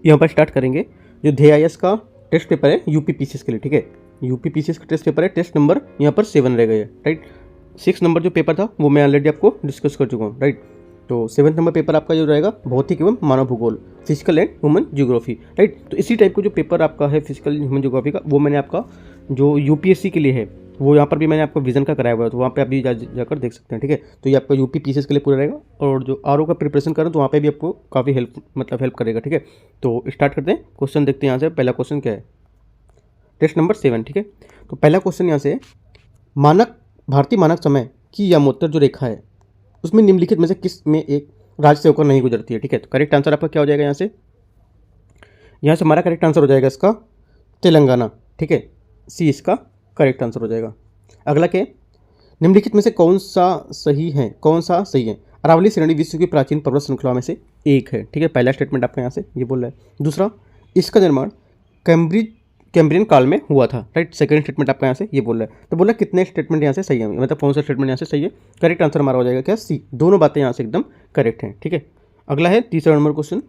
यहाँ पर स्टार्ट करेंगे। जो DIS का टेस्ट पेपर है UPPCS के लिए, ठीक है, UPPCS का टेस्ट पेपर है, टेस्ट नंबर यहाँ पर 7 रह गए, राइट। 6 नंबर जो पेपर था वो मैं ऑलरेडी आपको डिस्कस कर चुका हूँ, राइट। तो 7 नंबर पेपर आपका जो रहेगा भौतिक एवं मानव भूगोल, physical and human geography, right. तो इसी टाइप का जो पेपर आपका है फिजिकल ह्यूमन ज्योग्राफी का, वो मैंने आपका जो UPSC के लिए है वो यहाँ पर भी मैंने आपको विजन का कराया हुआ है, तो वहाँ पे आप भी जाकर देख सकते हैं, ठीक है। तो ये आपका UPPCS के लिए पूरा रहेगा, और जो RO का प्रिपरेशन करें तो वहाँ पे भी आपको काफ़ी हेल्प करेगा, ठीक है। तो स्टार्ट करते हैं, क्वेश्चन देखते हैं यहाँ से। पहला क्वेश्चन क्या है, टेस्ट नंबर 7, ठीक है। तो पहला क्वेश्चन यहाँ से, भारतीय मानक समय की यामोत्तर जो रेखा है उसमें निम्नलिखित में से किस में एक राज्य से होकर नहीं गुजरती है, ठीक है। तो करेक्ट आंसर आपका क्या हो जाएगा, यहाँ से हमारा करेक्ट आंसर हो जाएगा इसका तेलंगाना, ठीक है। सी इसका करेक्ट आंसर हो जाएगा। अगला क्या है, निम्नलिखित में से कौन सा सही है, अरावली श्रेणी विश्व की प्राचीन पर्वत श्रृंखला में से एक है, ठीक है। पहला स्टेटमेंट आपका यहाँ से ये बोल रहा है। दूसरा, इसका निर्माण कैम्ब्रियन काल में हुआ था, राइट। सेकंड स्टेटमेंट आपका यहाँ से ये बोल रहा है। तो बोला कितने स्टेटमेंट यहाँ से सही है, मतलब कौन सा स्टेटमेंट यहाँ से सही है। करेक्ट आंसर हमारा हो जाएगा क्या, सी। दोनों बातें यहाँ से एकदम करेक्ट हैं, ठीक है। अगला है तीसरा नंबर क्वेश्चन,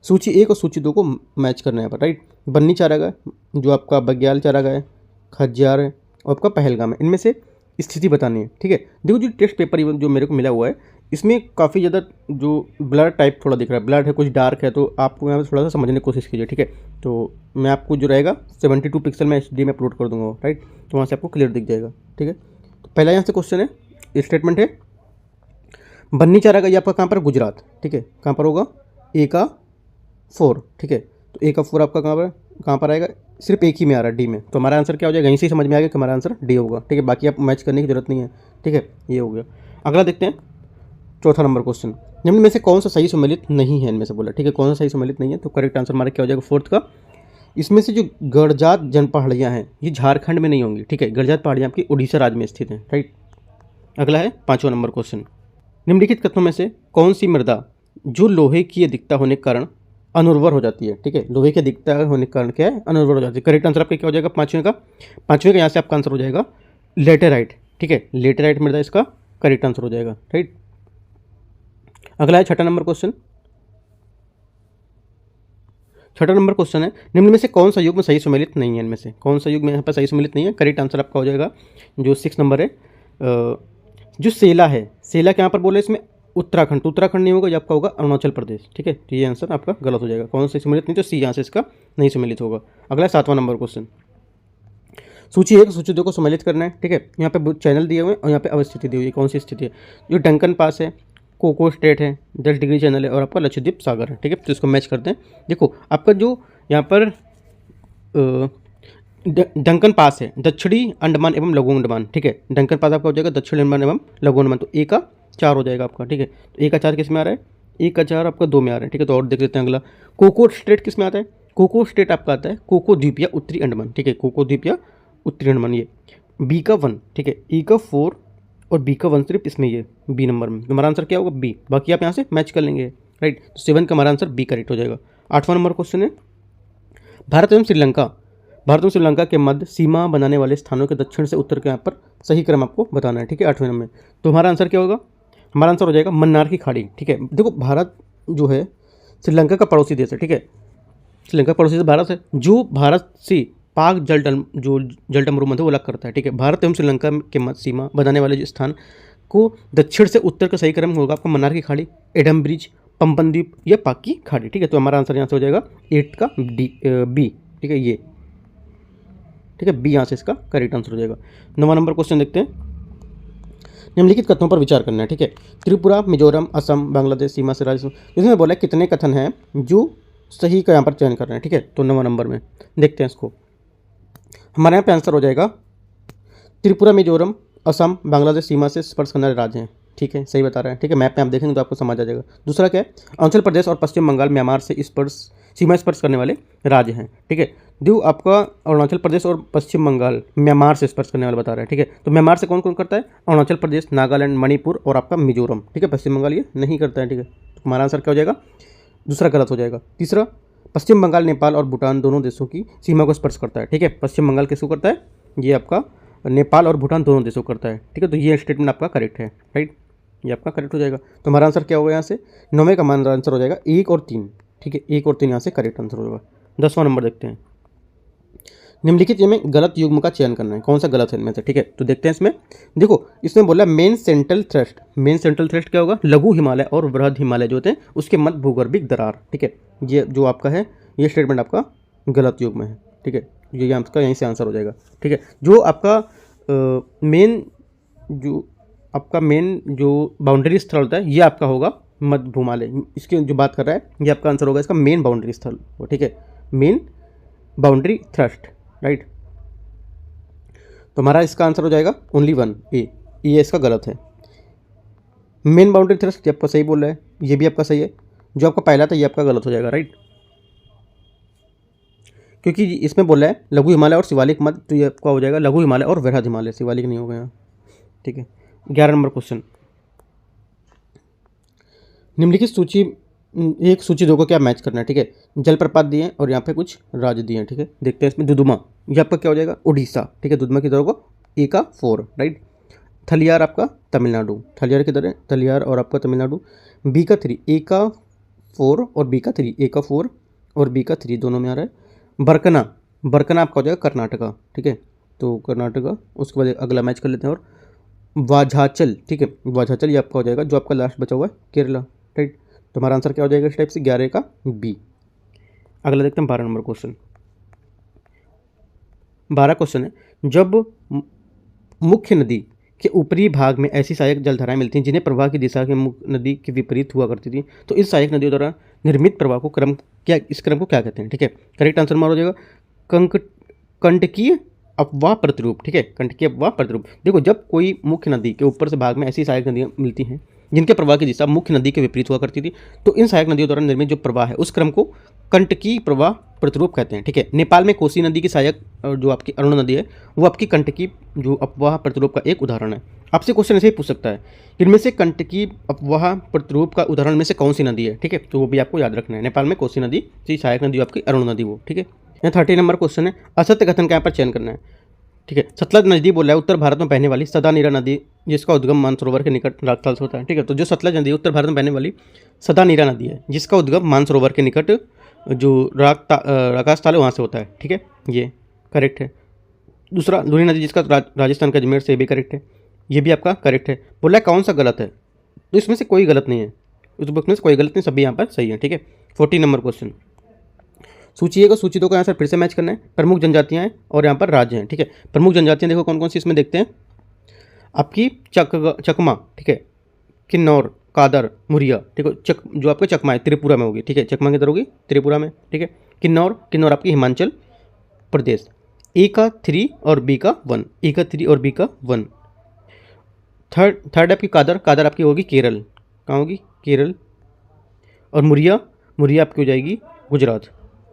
सूची 1 और सूची 2 को मैच करना है यहाँ पर, राइट। बन्नी चारागाह, जो आपका बग्याल चारागाह है, खज्जियार है और आपका पहलगाम है, इनमें से स्थिति बतानी है, ठीक है। देखो जो टेस्ट पेपर जो मेरे को मिला हुआ है इसमें काफ़ी ज़्यादा जो ब्लर टाइप थोड़ा दिख रहा है, ब्लर है, कुछ डार्क है, तो आपको यहाँ पर थोड़ा सा समझने की कोशिश कीजिए, ठीक है। तो मैं आपको जो रहेगा 72 पिक्सल में HD में अपलोड कर दूंगा, राइट। तो वहाँ से आपको क्लियर दिख जाएगा, ठीक है। तो पहला यहाँ से क्वेश्चन है, स्टेटमेंट है बन्नी चारागाह, ये आपका कहाँ पर, गुजरात, ठीक है। कहाँ पर होगा, A का 4, ठीक है। तो A का 4 आपका कहाँ पर आएगा, सिर्फ एक ही में आ रहा है, D में। तो हमारा आंसर क्या हो जाएगा, यहीं से ही समझ में आ गया कि हमारा आंसर D होगा, ठीक है। बाकी आप मैच करने की जरूरत नहीं है, ठीक है। ये हो गया। अगला देखते हैं, चौथा नंबर क्वेश्चन, निम्न में से कौन सा सही सम्मिलित नहीं है इनमें से, बोला, ठीक है। कौन सा सही सम्मिलित नहीं है, तो करेक्ट आंसर हमारा क्या हो जाएगा, 4th का। इसमें से जो गड़जात जन पहाड़ियाँ हैं ये झारखंड में नहीं होंगी, ठीक है। गड़जात पहाड़ियाँ आपकी उड़ीसा राज्य में स्थित हैं, राइट। अगला है 5वां नंबर क्वेश्चन, निम्नलिखित कथनों में से कौन सी मृदा जो लोहे की अधिकता होने के कारण अनुर्वर हो जाती है, ठीक है। लोहे की अधिकता होने के कारण क्या है, अनुर्वर हो जाती है। करेक्ट आंसर आपका क्या हो जाएगा, 5वें का यहाँ से आपका आंसर हो जाएगा लेटेराइट, ठीक है। लेटेराइट मृदा इसका करेक्ट आंसर हो जाएगा, राइट। अगला है 6वां नंबर क्वेश्चन। 6वां नंबर क्वेश्चन है, निम्न में से कौन सा युग्म सही सम्मिलित नहीं है, इनमें से कौन सा युग्म यहाँ पर सही सम्मिलित नहीं है। करेक्ट आंसर आपका हो जाएगा जो 6 नंबर है, जो सेला है, सेला क्या यहाँ पर बोले, इसमें उत्तराखंड, तो उत्तराखंड नहीं होगा, ये आपका होगा अरुणाचल प्रदेश, ठीक है। तो ये आंसर आपका गलत हो जाएगा। कौन सा सम्मिलित नहीं, तो सी यहाँ से इसका नहीं सम्मिलित होगा। अगला 7वां नंबर क्वेश्चन, सूची 1 सूची 2 को सम्मिलित करना है, ठीक है। यहाँ पे चैनल दिए हुए हैं और यहाँ पे अवस्थिति दी हुई है, कौन सी स्थिति है, जो डंकन पास है, कोको स्टेट है, 10 डिग्री चैनल है और आपका लक्षद्वीप सागर है, ठीक है। तो इसको मैच करते हैं। देखो आपका जो यहाँ पर डंकन पास है, दक्षिणी अंडमान एवं लघु अंडमान, ठीक है। डंकन पास आपका हो जाएगा दक्षिणी अंडमान एवं लघु अंडमान, तो A का 4 हो जाएगा आपका, ठीक है। तो A का 4 किस में आ रहा है, A का 4 आपका 2 में आ रहा है, ठीक है। तो और देख लेते हैं अगला, कोको स्टेट किस में आता है, कोको स्टेट आपका आता है कोको द्वीप या उत्तरी अंडमान, ठीक है। कोको द्वीप या उत्तरी अंडमान, ये B का 1, ठीक है। E का 4 और B का 1 सिर्फ इसमें, ये B नंबर में। तो हमारा आंसर क्या होगा, B। बाकी आप यहाँ से मैच कर लेंगे, राइट। तो 7 का हमारा आंसर B करेक्ट हो जाएगा। 8वां नंबर क्वेश्चन है, भारत एवं श्रीलंका के मध्य सीमा बनाने वाले स्थानों के दक्षिण से उत्तर के यहाँ पर सही क्रम आपको बताना है, ठीक है। 8वें नंबर में तो हमारा आंसर क्या होगा, हमारा आंसर हो जाएगा मन्नार की खाड़ी, ठीक है। देखो भारत जो है श्रीलंका का पड़ोसी देश है, ठीक है। श्रीलंका पड़ोसी देश भारत है, जो भारत से पाक जलटमरू मध्य वो अलग करता है, ठीक है। भारत एवं श्रीलंका के मध्य सीमा बनाने वाले जो स्थान को दक्षिण से उत्तर का सही क्रम होगा आपका मन्नार की खाड़ी, एडम ब्रिज, पंपन द्वीप या पाक की खाड़ी, ठीक है। तो हमारा आंसर यहाँ से हो जाएगा 8 का B, ठीक है, ये, ठीक है। B यहाँ से इसका करेक्ट आंसर हो जाएगा। 9वां नंबर क्वेश्चन देखते हैं, निम्नलिखित कथनों पर विचार करना है, ठीक है। त्रिपुरा, मिजोरम, असम, बांग्लादेश सीमा से राज्य, इसमें बोला है कितने कथन हैं जो सही का यहाँ पर चयन करना है, ठीक है। तो 9वां नंबर में देखते हैं इसको, हमारे यहाँ पे आंसर हो जाएगा त्रिपुरा, मिजोरम, असम, बांग्लादेश सीमा से स्पर्श करने वाले राज्य हैं, ठीक है। सही बता रहे हैं, ठीक है। मैप में आप देखेंगे तो आपको समझ आ जाएगा। दूसरा क्या है, अरुणाचल प्रदेश और पश्चिम बंगाल म्यांमार से सीमा स्पर्श करने वाले राज्य हैं, ठीक है। जो आपका अरुणाचल प्रदेश और पश्चिम बंगाल म्यांमार से स्पर्श करने वाला बता रहा है, ठीक है। तो म्यांमार से कौन कौन करता है, अरुणाचल प्रदेश, नागालैंड, मणिपुर और आपका मिजोरम, ठीक है। पश्चिम बंगाल ये नहीं करता है, ठीक है। तो हमारा आंसर क्या हो जाएगा, दूसरा गलत हो जाएगा। तीसरा, पश्चिम बंगाल, नेपाल और भूटान दोनों देशों की सीमा को स्पर्श करता है, ठीक है। पश्चिम बंगाल किसको करता है, ये आपका नेपाल और भूटान दोनों देशों को करता है, ठीक है। तो ये स्टेटमेंट आपका करेक्ट है, राइट, ये आपका करेक्ट हो जाएगा। तो हमारा आंसर क्या होगा, यहाँ से 9वें का हमारा आंसर हो जाएगा 1 और 3, ठीक है, 1 और 3 यहाँ से करेक्ट आंसर होगा। 10वां नंबर देखते हैं, निम्नलिखित में गलत युग्म का चयन करना है, कौन सा गलत है इनमें से। ठीक है, तो देखते हैं इसमें। देखो इसमें बोला main central thrust, main central thrust क्या होगा, लघु हिमालय और बृहद हिमालय जो होते हैं उसके मध्य भूगर्भिक दरार। ठीक है, ये जो आपका है ये स्टेटमेंट आपका गलत युग्म है। ठीक है, ये आपका यहीं से आंसर हो जाएगा। ठीक है, जो आपका मेन जो बाउंड्री स्थल होता है ये आपका होगा मध्य भूमालय, इसकी जो बात कर रहा है ये आपका आंसर होगा इसका मेन बाउंड्री स्थल। ठीक है, मेन बाउंड्री थ्रस्ट, राइट। तो हमारा इसका आंसर हो जाएगा ओनली 1 ए, ये इसका गलत है। मेन बाउंड्री थ्रस्ट आपका सही बोल रहा है, ये भी आपका सही है। जो आपका पहला था ये आपका गलत हो जाएगा, राइट, क्योंकि इसमें बोल रहा है लघु हिमालय और शिवालिक मध्य, तो ये आपका हो जाएगा लघु हिमालय और वृहद हिमालय, शिवालिक नहीं हो गया। ठीक है, 11 नंबर क्वेश्चन, निम्नलिखित सूची एक सूची दो को क्या मैच करना है। ठीक है, जलप्रपात दिए हैं और यहाँ पे कुछ राज्य दिए हैं। ठीक है, देखते हैं इसमें दुदुमा, ये आपका क्या हो जाएगा उड़ीसा। ठीक है, दुदुमा किधर होगा, ए का 4, राइट। थलियार आपका तमिलनाडु, थलियार किधर है, थलियार और आपका तमिलनाडु। बी का 3, ए का 4 और बी का 3, ए का 4 और बी का 3 दोनों में आ रहा है। बरकना, बरकना आपका हो जाएगा कर्नाटका। ठीक है, तो कर्नाटका, उसके बाद अगला मैच कर लेते हैं। और वाझाचल, ठीक है, वाझाचल ये आपका हो जाएगा जो आपका लास्ट बचा हुआ है केरला, राइट। तो हमारा आंसर क्या हो जाएगा इस टाइप से, 11 का बी। अगला देखते हैं 12 नंबर क्वेश्चन। 12 क्वेश्चन है, जब मुख्य नदी के ऊपरी भाग में ऐसी सहायक जलधाराएं मिलती हैं जिन्हें प्रवाह की दिशा के मुख्य नदी के विपरीत हुआ करती थी, तो इस सहायक नदियों द्वारा निर्मित प्रवाह को क्रम क्या, इस क्रम को क्या कहते हैं। ठीक है, करेक्ट आंसर हमारा हो जाएगा कंटकीय अपवाह प्रतिरूप। ठीक है, कंटकीय अपवाह प्रतिरूप। देखो जब कोई मुख्य नदी के ऊपर से भाग में ऐसी सहायक नदियाँ मिलती हैं जिनके प्रवाह की दिशा मुख्य नदी के विपरीत हुआ करती थी, तो इन सहायक नदियों द्वारा निर्मित जो प्रवाह है उस क्रम को कंटकी प्रवाह प्रतिरूप कहते हैं। ठीक है, नेपाल में कोसी नदी की सहायक जो आपकी अरुण नदी है वो आपकी कंटकी जो अपवाह प्रतिरूप का एक उदाहरण है। आपसे क्वेश्चन ऐसे ही पूछ सकता है, इनमें से कंटकी अपवाह प्रतिरूप का उदाहरण में से कौन सी नदी है। ठीक है, तो वो भी आपको याद रखना है, नेपाल में कोसी नदी की सहायक नदी आपकी अरुण नदी वो। ठीक है, यहाँ 30 नंबर क्वेश्चन है, असत्य कथन का यहाँ पर चयन करना है। ठीक है, सतलज नदी बोल रहा है उत्तर भारत में बहने वाली सदा नीरा नदी जिसका उद्गम मानसरोवर के निकट राजस्थान से होता है। ठीक है, तो जो सतलज नदी उत्तर भारत में बहने वाली सदा नीरा नदी है जिसका उद्गम मानसरोवर के निकट जो राकास्थल है वहाँ से होता है। ठीक है, ये करेक्ट है। दूसरा लूनी नदी जिसका राजस्थान का अजमेर से भी करेक्ट है, ये भी आपका करेक्ट है। बोला है कौन सा गलत है, तो इसमें से कोई गलत नहीं है, उस बुक में से कोई गलत नहीं, सभी यहाँ पर सही है। ठीक है, 14 नंबर क्वेश्चन, सूची 1 और सूची 2 का आंसर फिर से मैच करना है। प्रमुख जनजातियां हैं और यहाँ पर राज्य हैं। ठीक है, प्रमुख जनजातियां देखो कौन कौन सी इसमें देखते हैं, आपकी चकमा, ठीक है, किन्नौर, कादर, मुरिया। ठीक है, जो आपका चकमा है त्रिपुरा में होगी। ठीक है, चकमा किधर होगी, त्रिपुरा में। ठीक है, किन्नौर आपकी हिमाचल प्रदेश। ए का 3 और बी का 1, ए का 3 और बी का 1। थर्ड आपकी कादर आपकी होगी केरल, कहाँ होगी, केरल। और मुरिया आपकी हो जाएगी गुजरात।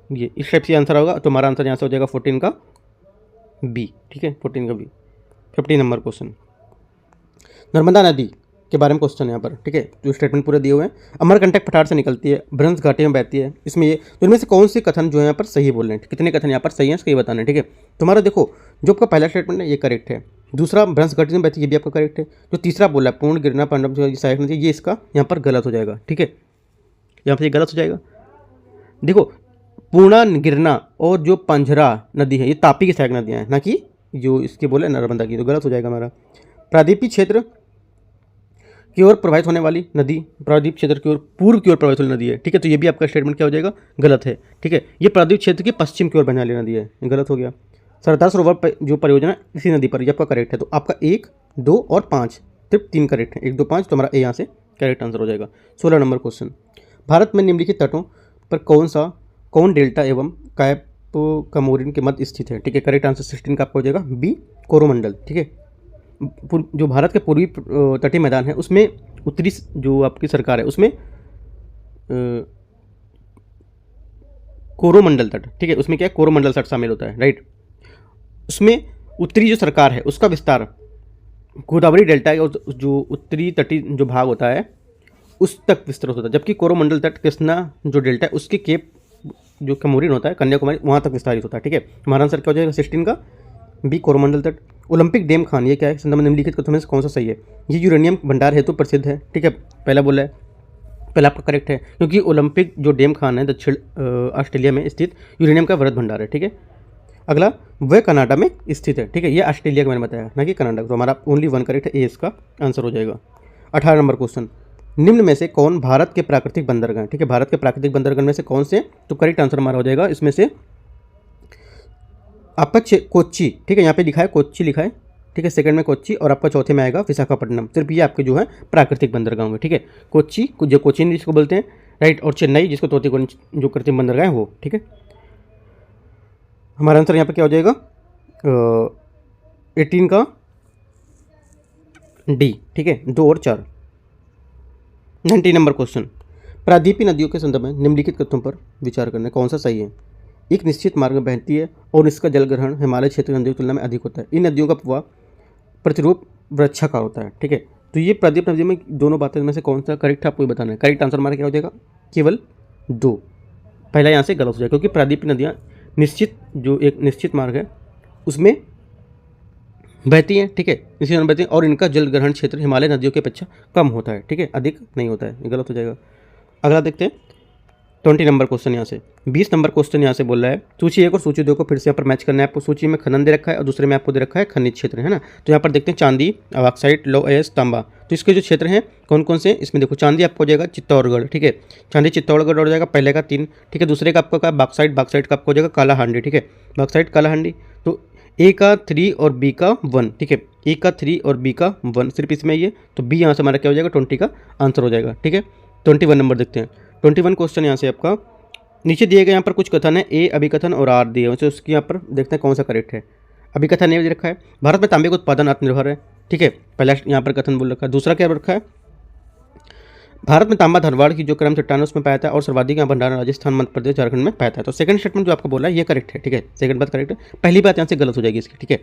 ये इस टाइप से आंसर होगा, तो हमारा आंसर यहाँ से हो जाएगा 14 का बी। ठीक है, 14 का बी। 15 नंबर क्वेश्चन, नर्मदा नदी के बारे में क्वेश्चन है यहाँ पर। ठीक है, जो स्टेटमेंट पूरे दिए हुए हैं, अमरकंटक पठार से निकलती है, भ्रंश घाटी में बहती है। इसमें ये तो इनमें से कौन सी कथन जो है यहाँ पर सही बोल रहे हैं, कितने कथन यहाँ पर सही हैं इसका ये बताना है। ठीक है, तुम्हारा देखो जो आपका पहला स्टेटमेंट है ये करेक्ट है, दूसरा भ्रंश घाटी में बहती है ये भी आपका करेक्ट है, जो तीसरा बोला है पूर्ण गिरना पांडव जो सहायक नदी ये इसका यहाँ पर गलत हो जाएगा। ठीक है, यहाँ पर ये गलत हो जाएगा। देखो पूर्णा गिरना और जो पंजरा नदी है ये तापी की सहायक नदियाँ हैं, ना कि जो इसके बोले नर्मदा की, तो गलत हो जाएगा हमारा। प्रायद्वीपीय क्षेत्र की ओर प्रवाहित होने वाली नदी, प्रायद्वीप क्षेत्र की ओर पूर्व की ओर प्रवाहित होने नदी है। ठीक है, तो ये भी आपका स्टेटमेंट क्या हो जाएगा, गलत है। ठीक है, ये प्रायद्वीप क्षेत्र की पश्चिम की ओर बहने वाली नदी है, ये गलत हो गया। सरदार सरोवर जो परियोजना इसी नदी पर, ये आपका करेक्ट है। तो आपका 1, 2 और 5 सिर्फ 3 करेक्ट है, 1, 2, 5, तो हमारा ए यहाँ से करेक्ट आंसर हो जाएगा। 16 नंबर क्वेश्चन, भारत में निम्नलिखित तटों पर कौन डेल्टा एवं कैप कमोरिन के मध्य स्थित है। ठीक है, करेक्ट आंसर 16 का आपको हो जाएगा बी, कोरोमंडल। ठीक है, जो भारत के पूर्वी तटीय मैदान है उसमें उत्तरी जो आपकी सरकार है उसमें कोरोमंडल तट, ठीक है, उसमें क्या है, कोरोमंडल तट शामिल होता है, राइट। उसमें उत्तरी जो सरकार है उसका विस्तार गोदावरी डेल्टा और जो उत्तरी तटीय जो भाग होता है उस तक विस्तृत होता है, जबकि कोरोमंडल तट कृष्णा जो डेल्टा है उसके केप जो कमोरिन होता है कन्याकुमारी वहाँ तक विस्तारित होता है। ठीक है, हमारा आंसर क्या हो जाएगा 16 का बी, कोरोमंडल तट। ओलंपिक डेम खान ये क्या है, संदर्भ निम्नलिखित कथनों में से कौन सा सही है, ये यूरेनियम भंडार हेतु प्रसिद्ध है। ठीक है, पहला बोला है पहला आपका करेक्ट है, क्योंकि ओलंपिक जो डैम खान है दक्षिण ऑस्ट्रेलिया में स्थित यूरेनियम का वृहद भंडार है, ठीक है। अगला वह कनाडा में स्थित है, ठीक है, ये ऑस्ट्रेलिया का मैंने बताया ना कि कनाडा, तो हमारा ओनली वन करेक्ट है, ए इसका आंसर हो जाएगा। 18 नंबर क्वेश्चन, निम्न में से कौन भारत के प्राकृतिक बंदरगाह, ठीक है, भारत के प्राकृतिक बंदरगाह में से कौन से, तो करेक्ट आंसर हमारा हो जाएगा इसमें से आपका कोच्चि, ठीक है, यहाँ पे लिखा है कोच्चि लिखा है, ठीक है, सेकंड में कोच्चि और आपका चौथे में आएगा विशाखापट्टनम। सिर्फ ये आपके जो है प्राकृतिक बंदरगाह होंगे, ठीक है, कोच्चि जो कोचीन जिसको बोलते हैं, राइट, और चेन्नई जिसको तूतीकोरिन जो कृत्रिम बंदरगाह है वो, ठीक है। हमारा आंसर यहाँ पे क्या हो जाएगा 18 का डी, ठीक है, 2 और 4। 19 नंबर क्वेश्चन, प्रायद्वीपीय नदियों के संदर्भ में निम्नलिखित कथनों पर विचार करना, कौन सा सही है। एक निश्चित मार्ग में बहती है और इसका जलग्रहण हिमालय क्षेत्र की नदियों की तुलना में अधिक होता है। इन नदियों का प्रवाह प्रतिरूप वृक्षाकार होता है, ठीक है। तो ये प्रायद्वीप नदियों में दोनों बातें में से कौन सा करेक्ट है आपको ही बताना है। करेक्ट आंसर हमारा क्या हो जाएगा, केवल 2, पहला यहाँ से गलत हो जाएगा, क्योंकि प्रायद्वीपीय नदियाँ निश्चित जो एक निश्चित मार्ग है उसमें बहती हैं, ठीक है, इसी बहती हैं और इनका जल ग्रहण क्षेत्र हिमालय नदियों की अपेक्षा कम होता है, ठीक है, अधिक नहीं होता है, ये गलत हो जाएगा। अगला देखते हैं 20 नंबर क्वेश्चन यहाँ से। 20 नंबर क्वेश्चन यहाँ से बोल रहा है सूची 1 और सूची 2 को फिर से यहाँ पर मैच करना है आपको। सूची में खनन दे रखा है और दूसरे में आपको दे रखा है खनिज क्षेत्र, है ना। तो यहाँ पर देखते हैं चांदी, बॉक्साइट, लौह अयस्क, तांबा। तो इसके जो क्षेत्र हैं कौन कौन से, इसमें देखो चांदी आपको हो जाएगा चित्तौड़गढ़, ठीक है, चांदी चित्तौड़गढ़ हो जाएगा पहले का 3, ठीक है। दूसरे का आपका का बॉक्साइट का आपको हो जाएगा कालाहांडी, ठीक है, बॉक्साइट कालाहांडी। तो ए का 3 और बी का 1, ठीक है, ए का 3 और बी का 1 सिर्फ इसमें ये, तो बी यहाँ से हमारा क्या हो जाएगा 20 का आंसर हो जाएगा, ठीक है। 21 नंबर देखते हैं। 21 क्वेश्चन यहाँ से आपका नीचे दिए गए यहाँ पर कुछ कथन है, ए अभिकथन और आर दिए हैं, उसके यहाँ पर देखते हैं कौन सा करेक्ट है। अभिकथन ये दे रखा है भारत में तांबे का उत्पादन आत्मनिर्भर है, ठीक है, पहला यहाँ पर कथन बोल रखा है। दूसरा क्या रखा है, भारत में तांबा धनवाड़ की जो क्रम चट्टान उसमें पाया था और सर्वाधिक यहाँ भंडारण राजस्थान, मध्य प्रदेश, झारखंड में पाया था। तो सेकंड स्टेटमेंट जो आपको बोला है ये करेक्ट है, ठीक है, सेकंड बात करेक्ट है। पहली बात यहाँ से गलत हो जाएगी इसकी, ठीक है,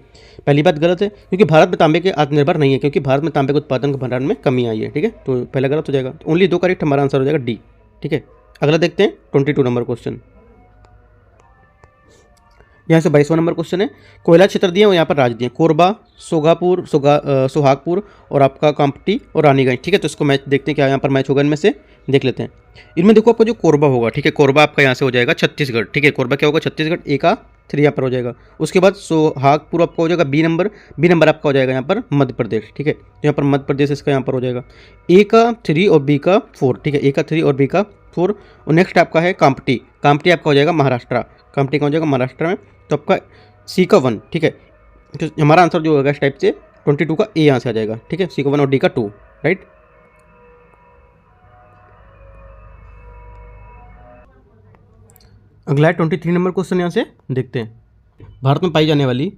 पहली बात गलत है क्योंकि भारत में तांबे के आत्मनिर्भर नहीं है, क्योंकि भारत में तांबे के उत्पादन के भंडारण में कमी आई है, ठीक है, तो पहला गलत हो जाएगा। ओनली 2 करेक्ट, हमारा आंसर हो जाएगा डी, ठीक है। अगला देखते हैं 22 नंबर क्वेश्चन। यहाँ से 22वां नंबर क्वेश्चन है, कोयला क्षेत्र दिए और यहाँ पर राज्य दिए कोरबा, सोगापुर, सुहागपुर और आपका कांपटी और रानीगंज, ठीक है। तो इसको मैच देखते हैं क्या यहाँ पर मैच होगा, इनमें से देख लेते हैं। इनमें देखो आपका जो कोरबा होगा, ठीक है, कोरबा आपका यहाँ से हो जाएगा छत्तीसगढ़, ठीक है, कोरबा क्या होगा छत्तीसगढ़, ए का 3 यहाँ पर हो जाएगा। उसके बाद सोहागपुर आपका हो जाएगा बी नंबर आपका हो जाएगा यहाँ पर मध्य प्रदेश, ठीक है, तो यहाँ पर मध्य प्रदेश इसका यहाँ पर हो जाएगा ए का 3 और बी का 4, ठीक है, ए का 3 और बी का 4। और नेक्स्ट आपका है कांपटी आपका हो जाएगा महाराष्ट्र, कांपटी का हो जाएगा महाराष्ट्र में, तो आपका सी का 1, ठीक है। तो हमारा आंसर जो होगा इस टाइप से 22 का ए यहाँ से आ जाएगा, ठीक है, सी का 1 और डी का 2, राइट। अगला है 23 नंबर क्वेश्चन, यहाँ से देखते हैं। भारत में पाई जाने वाली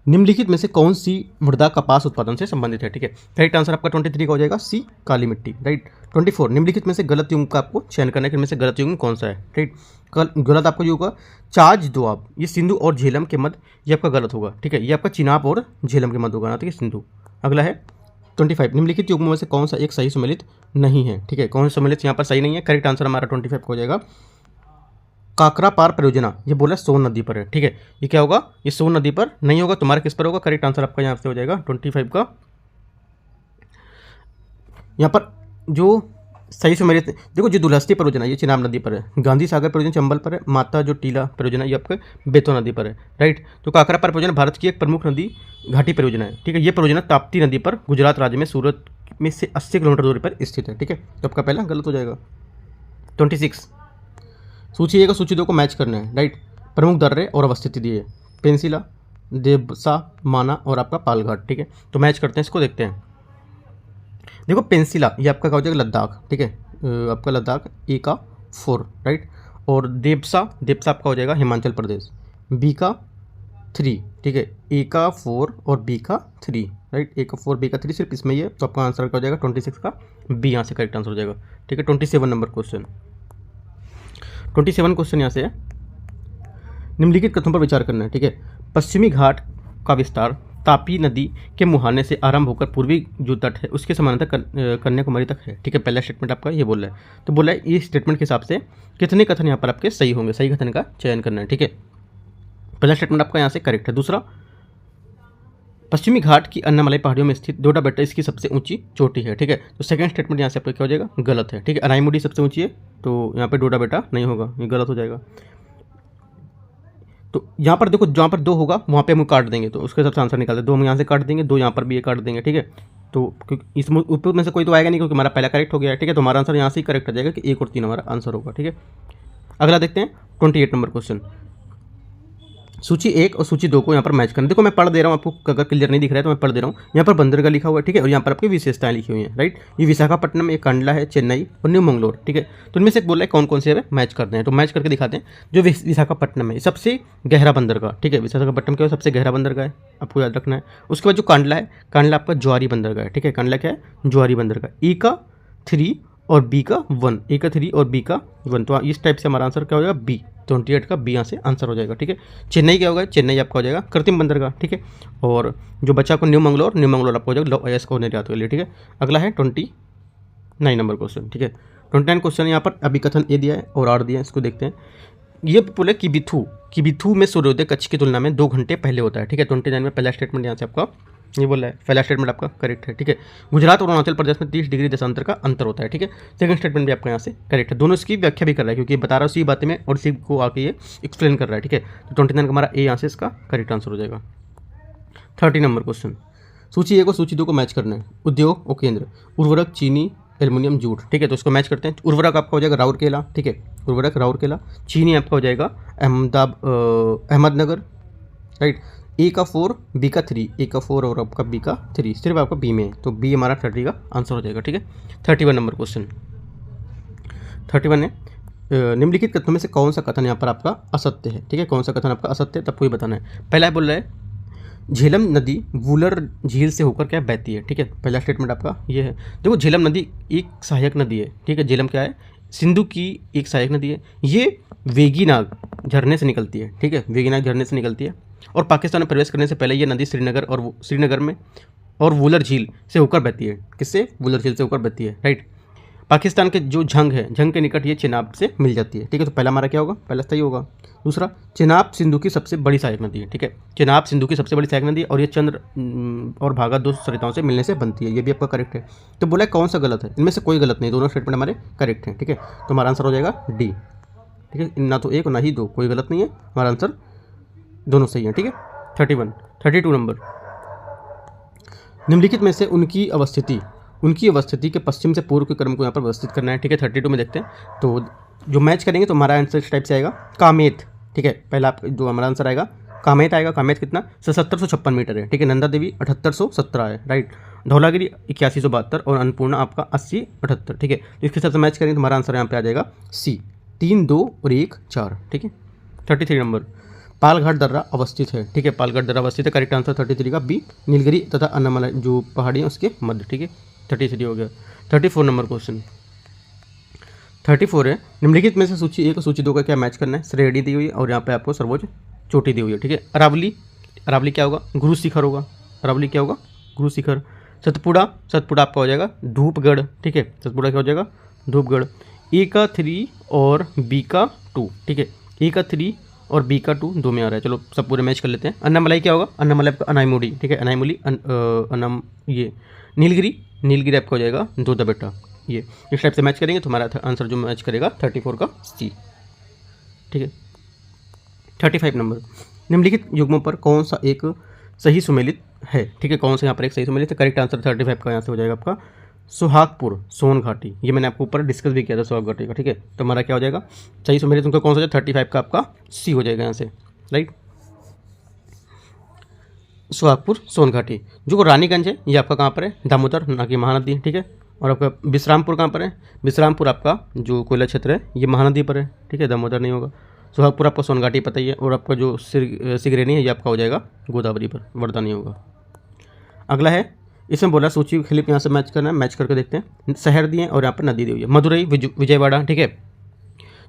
निम्नलिखित में से कौन सी मृदा कपास उत्पादन से संबंधित है, ठीक है। राइट आंसर आपका 23 का हो जाएगा सी काली मिट्टी, राइट। 24 निम्नलिखित में से गलत युग्म का आपको चयन करना है कि इनमें से गलत युग्म कौन सा है, राइट। गलत आपको जो होगा चाज दोआब, ये सिंधु और झेलम के मध्य, ये आपका गलत होगा, ठीक है, ये आपका चिनाब और झेलम के मध्य होगा, ठीक है, सिंधु। अगला है 25 निम्नलिखित युग्मों में से कौन सा एक सही सम्मिलित नहीं है, ठीक है, कौन सा सम्मिलित यहाँ पर सही नहीं है। करेक्ट आंसर हमारा 25 का हो जाएगा काकरा पार परियोजना, ये बोला सोन नदी पर है, ठीक है, ये क्या होगा, ये सोन नदी पर नहीं होगा, तुम्हारा किस पर होगा। करेक्ट आंसर आपका यहाँ से हो जाएगा 25 का। यहाँ पर जो सही से मेरे देखो, जो दुलहस्ती परियोजना ये चिनाब नदी पर है, गांधी सागर परियोजना चंबल पर है, माता जो टीला परियोजना ये आपके बेतो नदी पर है, राइट। तो काकरा पार परियोजना भारत की एक प्रमुख नदी घाटी परियोजना है, ठीक है, ये परियोजना ताप्ती नदी पर गुजरात राज्य में सूरत में से 80 किलोमीटर दूरी पर स्थित है, ठीक है। तो आपका पहला गलत हो जाएगा। 26 सूची 1 और सूची 2 को मैच करना है, राइट। प्रमुख दर्रे और अवस्थिति दिए पेंसिला, देवसा, माना और आपका पालघाट, ठीक है। तो मैच करते हैं, इसको देखते हैं। देखो पेंसिला ये आपका क्या हो जाएगा लद्दाख, ठीक है, आपका लद्दाख ए का 4, राइट। और देवसा आपका हो जाएगा हिमाचल प्रदेश, बी का 3, ठीक है, ए का 4 और बी का 3, राइट, ए का 4 बी का 3 सिर्फ इसमें ही है, तो आपका आंसर क्या हो जाएगा 26 का बी यहाँ से करेक्ट आंसर हो जाएगा, ठीक है। 27 नंबर क्वेश्चन, 27 क्वेश्चन यहाँ से है, निम्नलिखित कथनों पर विचार करना है, ठीक है। पश्चिमी घाट का विस्तार तापी नदी के मुहाने से आरंभ होकर पूर्वी जो तट है उसके समानांतर कन्याकुमारी तक है, ठीक है। पहला स्टेटमेंट आपका ये बोल रहा है, तो बोला है इस स्टेटमेंट के हिसाब से कितने कथन यहाँ पर आपके सही होंगे, सही कथन का चयन करना है, ठीक है। पहला स्टेटमेंट आपका यहाँ से करेक्ट है। दूसरा पश्चिमी घाट की अन्नामलाई पहाड़ियों में स्थित डोडा बेट्टा इसकी सबसे ऊंची चोटी है, ठीक है। तो सेकंड स्टेटमेंट यहाँ से आपका क्या हो जाएगा, गलत है, ठीक है। अनाईमुडी सबसे ऊंची है, तो यहाँ पे डोडा बेट्टा नहीं होगा, ये गलत हो जाएगा। तो यहाँ पर देखो, जहाँ पर 2 होगा वहाँ पे हम काट देंगे, तो उसके हिसाब से आंसर निकालते हैं। 2 हम यहाँ से काट देंगे, 2 यहाँ पर भी ये काट देंगे, ठीक है। तो क्योंकि इस ऊपर में से कोई तो आएगा नहीं, क्योंकि हमारा पहला करेक्ट हो गया है, ठीक है। तो हमारा आंसर यहाँ से ही करेक्ट हो जाएगा कि 1 और 3 हमारा आंसर होगा, ठीक है। अगला देखते हैं 28 नंबर क्वेश्चन। सूची 1 और सूची 2 को यहाँ पर मैच करना। देखो मैं पढ़ दे रहा हूँ, आपको अगर क्लियर नहीं दिख रहा है तो मैं पढ़ दे रहा हूँ। यहाँ पर बंदरगाह लिखा हुआ है, ठीक है, और यहाँ पर आपकी विशेषताएं लिखी हुई हैं, राइट। ये विशाखापट्टनम, ये कांडला है, चेन्नई और न्यू मंगलोर, ठीक है। तो इनमें से बोला है कौन कौन से मैच करते हैं, तो मैच करके दिखाते हैं। जो विशाखापट्टनम है सबसे गहरा बंदरगाह, ठीक है। विशाखापट्टनम क्या है, सबसे गहरा बंदरगाह है, आपको याद रखना है। उसके बाद जो कांडला है, कांडला आपका ज्वारी बंदरगाह है, ठीक है। कांडला क्या है, ज्वारी बंदरगाह। ई का 3 और बी का 1, ए का 3 और बी का 1, तो इस टाइप से हमारा आंसर क्या हो जाएगा, बी। 28 का बी यहाँ से आंसर हो जाएगा, ठीक है। चेन्नई क्या होगा, चेन्नई आपका हो जाएगा कृत्रिम बंदरगाह, ठीक है। और जो बचा को न्यू मंगलोर, न्यू मंगलोर आपका हो जाएगा लो एस को निर्यात के लिए, ठीक है। अगला है 29 नंबर क्वेश्चन, ठीक है। 29 क्वेश्चन यहाँ पर अभिकथन ए दिया है और आर दिया है, इसको देखते हैं। ये बोले कि बिथू में सूर्योदय कच्छ की तुलना में 2 घंटे पहले होता है, ठीक है। 29 में पहला स्टेटमेंट यहाँ से आपका ये बोला है, पहला स्टेटमेंट आपका करेक्ट है, ठीक है। गुजरात और अरुणाचल प्रदेश में 30 डिग्री देशांतर का अंतर होता है, ठीक है। सेकंड स्टेटमेंट भी आपका यहाँ से करेक्ट है। दोनों इसकी व्याख्या भी कर रहा है, क्योंकि बता रहा है उसी बातें में और इसी को आके ये एक्सप्लेन कर रहा है, ठीक है। तो 29 का हमारा ए यहाँ से इसका करेक्ट आंसर हो जाएगा। 30 नंबर क्वेश्चन। सूची 1 और सूची 2 को मैच करना है। उद्योग और केंद्र, उर्वरक, चीनी, एल्युमिनियम, जूट, ठीक है। तो इसको मैच करते हैं। उर्वरक आपका हो जाएगा राउरकेला, ठीक है। उर्वरक राउरकेला। चीनी आपका हो जाएगा अहमदनगर, राइट। ए का 4, बी का 3, ए का 4 और आपका बी का 3, सिर्फ आपका बी में है, तो बी हमारा 30 का आंसर हो जाएगा, ठीक है। 31 नंबर क्वेश्चन। 31 है, निम्नलिखित कथनों में से कौन सा कथन यहाँ पर आपका असत्य है, ठीक है। कौन सा कथन आपका असत्य है, तब कोई बताना है। पहला बोल रहा है झेलम नदी वुलर झील से होकर क्या बहती है, ठीक है। पहला स्टेटमेंट आपका ये है। देखो झेलम नदी एक सहायक नदी है, ठीक है। झेलम क्या है, सिंधु की एक सहायक नदी है। ये वेगीनाग झरने से निकलती है, ठीक है। वेगीनाग झरने से निकलती है और पाकिस्तान में प्रवेश करने से पहले ये नदी श्रीनगर में और वुलर झील से होकर बहती है। किससे, वुलर झील से होकर बहती है, राइट। पाकिस्तान के जो झंग है, झंग के निकट ये चेनाब से मिल जाती है, ठीक है। तो पहला हमारा क्या होगा, पहला सही होगा। दूसरा, चेनाब सिंधु की सबसे बड़ी सहायक नदी है, ठीक है। चेनाब सिंधु की सबसे बड़ी सहायक नदी है और ये चंद्र और भागा 2 सरिताओं से मिलने से बनती है, ये भी आपका करेक्ट है। तो बोला है कौन सा गलत है, इनमें से कोई गलत नहीं, दोनों स्टेटमेंट हमारे करेक्ट हैं, ठीक है। तो हमारा आंसर हो जाएगा डी, ठीक है। ना तो 1 और ना ही 2, कोई गलत नहीं है, हमारा आंसर दोनों सही है, ठीक है। 32 नंबर। निम्नलिखित में से उनकी अवस्थिति के पश्चिम से पूर्व के क्रम को यहाँ पर व्यवस्थित करना है, ठीक है। 32 में देखते हैं। तो जो मैच करेंगे तो हमारा आंसर इस टाइप से आएगा, कामेत, ठीक है। पहला जो हमारा आंसर आएगा कामेत आएगा। कामेत कितना, 7756 मीटर है, ठीक है। नंदा देवी 7817 है, राइट। धौलागिरी 8172 और अन्नपूर्णा आपका 8078, ठीक है। तो इसके साथ मैच करेंगे तो हमारा आंसर यहाँ पे आ जाएगा सी, 3, 2 और 1, 4, ठीक है। 33 नंबर। पालघाट दर्रा अवस्थित है, ठीक है। पालघाट दर्रा अवस्थित है, करेक्ट आंसर 33 का बी। नीलगिरी तथा अन्नामलाई जो पहाड़ी है उसके मध्य, ठीक है। 33 हो गया। 34 नंबर क्वेश्चन। 34 है, निम्नलिखित में से सूची 1 और सूची 2 का क्या मैच करना है। श्रेणी दी हुई है और यहाँ पे आपको सर्वोच्च चोटी दी हुई है, ठीक है। अरावली क्या होगा, गुरु शिखर होगा। अरावली क्या होगा, गुरु शिखर। सतपुड़ा आपका हो जाएगा धूपगढ़, ठीक है। सतपुड़ा क्या हो जाएगा, धूपगढ़। ए का 3 और बी का 2, ठीक है। ए का 3 और बी का 2 दो में आ रहा है, चलो सब पूरे मैच कर लेते हैं। अन्नामलाई क्या होगा, अन्नामलाई आपका अनाईमुडी, ठीक है। अनाईमुडी ये नीलगिरी आपका हो जाएगा दूधा बेटा। ये इस टाइप से मैच करेंगे तो हमारा आंसर जो मैच करेगा 34 का सी, ठीक है। 35 नंबर। निम्नलिखित युग्मों पर कौन सा एक सही सुमेलित है, ठीक है। कौन सा यहाँ पर एक सही सुमेलित है, करेक्ट आंसर 35 का यहाँ से हो जाएगा आपका सुहागपुर सोन घाटी। ये मैंने आपको ऊपर डिस्कस भी किया था सुहाग घाटी का, ठीक है। तो हमारा क्या हो जाएगा सही सुमेलित उनका कौन सा, 35 का आपका सी हो जाएगा यहाँ से, राइट। सुहागपुर सोन घाटी। जो रानीगंज है ये आपका कहाँ पर है, दामोदर ना कि महानदी, ठीक है। और आपका विश्रामपुर कहाँ पर है, विश्रामपुर आपका जो कोयला क्षेत्र है ये महानदी पर है, ठीक है। दामोदर नहीं होगा। सुहागपुर आपका सोन घाटी पता ही है। और आपका जो सिगरेनी है ये आपका हो जाएगा गोदावरी पर, वर्धा नहीं होगा। अगला है, इसमें बोला सूची क्लिप यहाँ से मैच करना है, मैच करके देखते हैं। शहर दिए और यहाँ पर नदी दी हुई है, मदुरई विजयवाड़ा, ठीक है।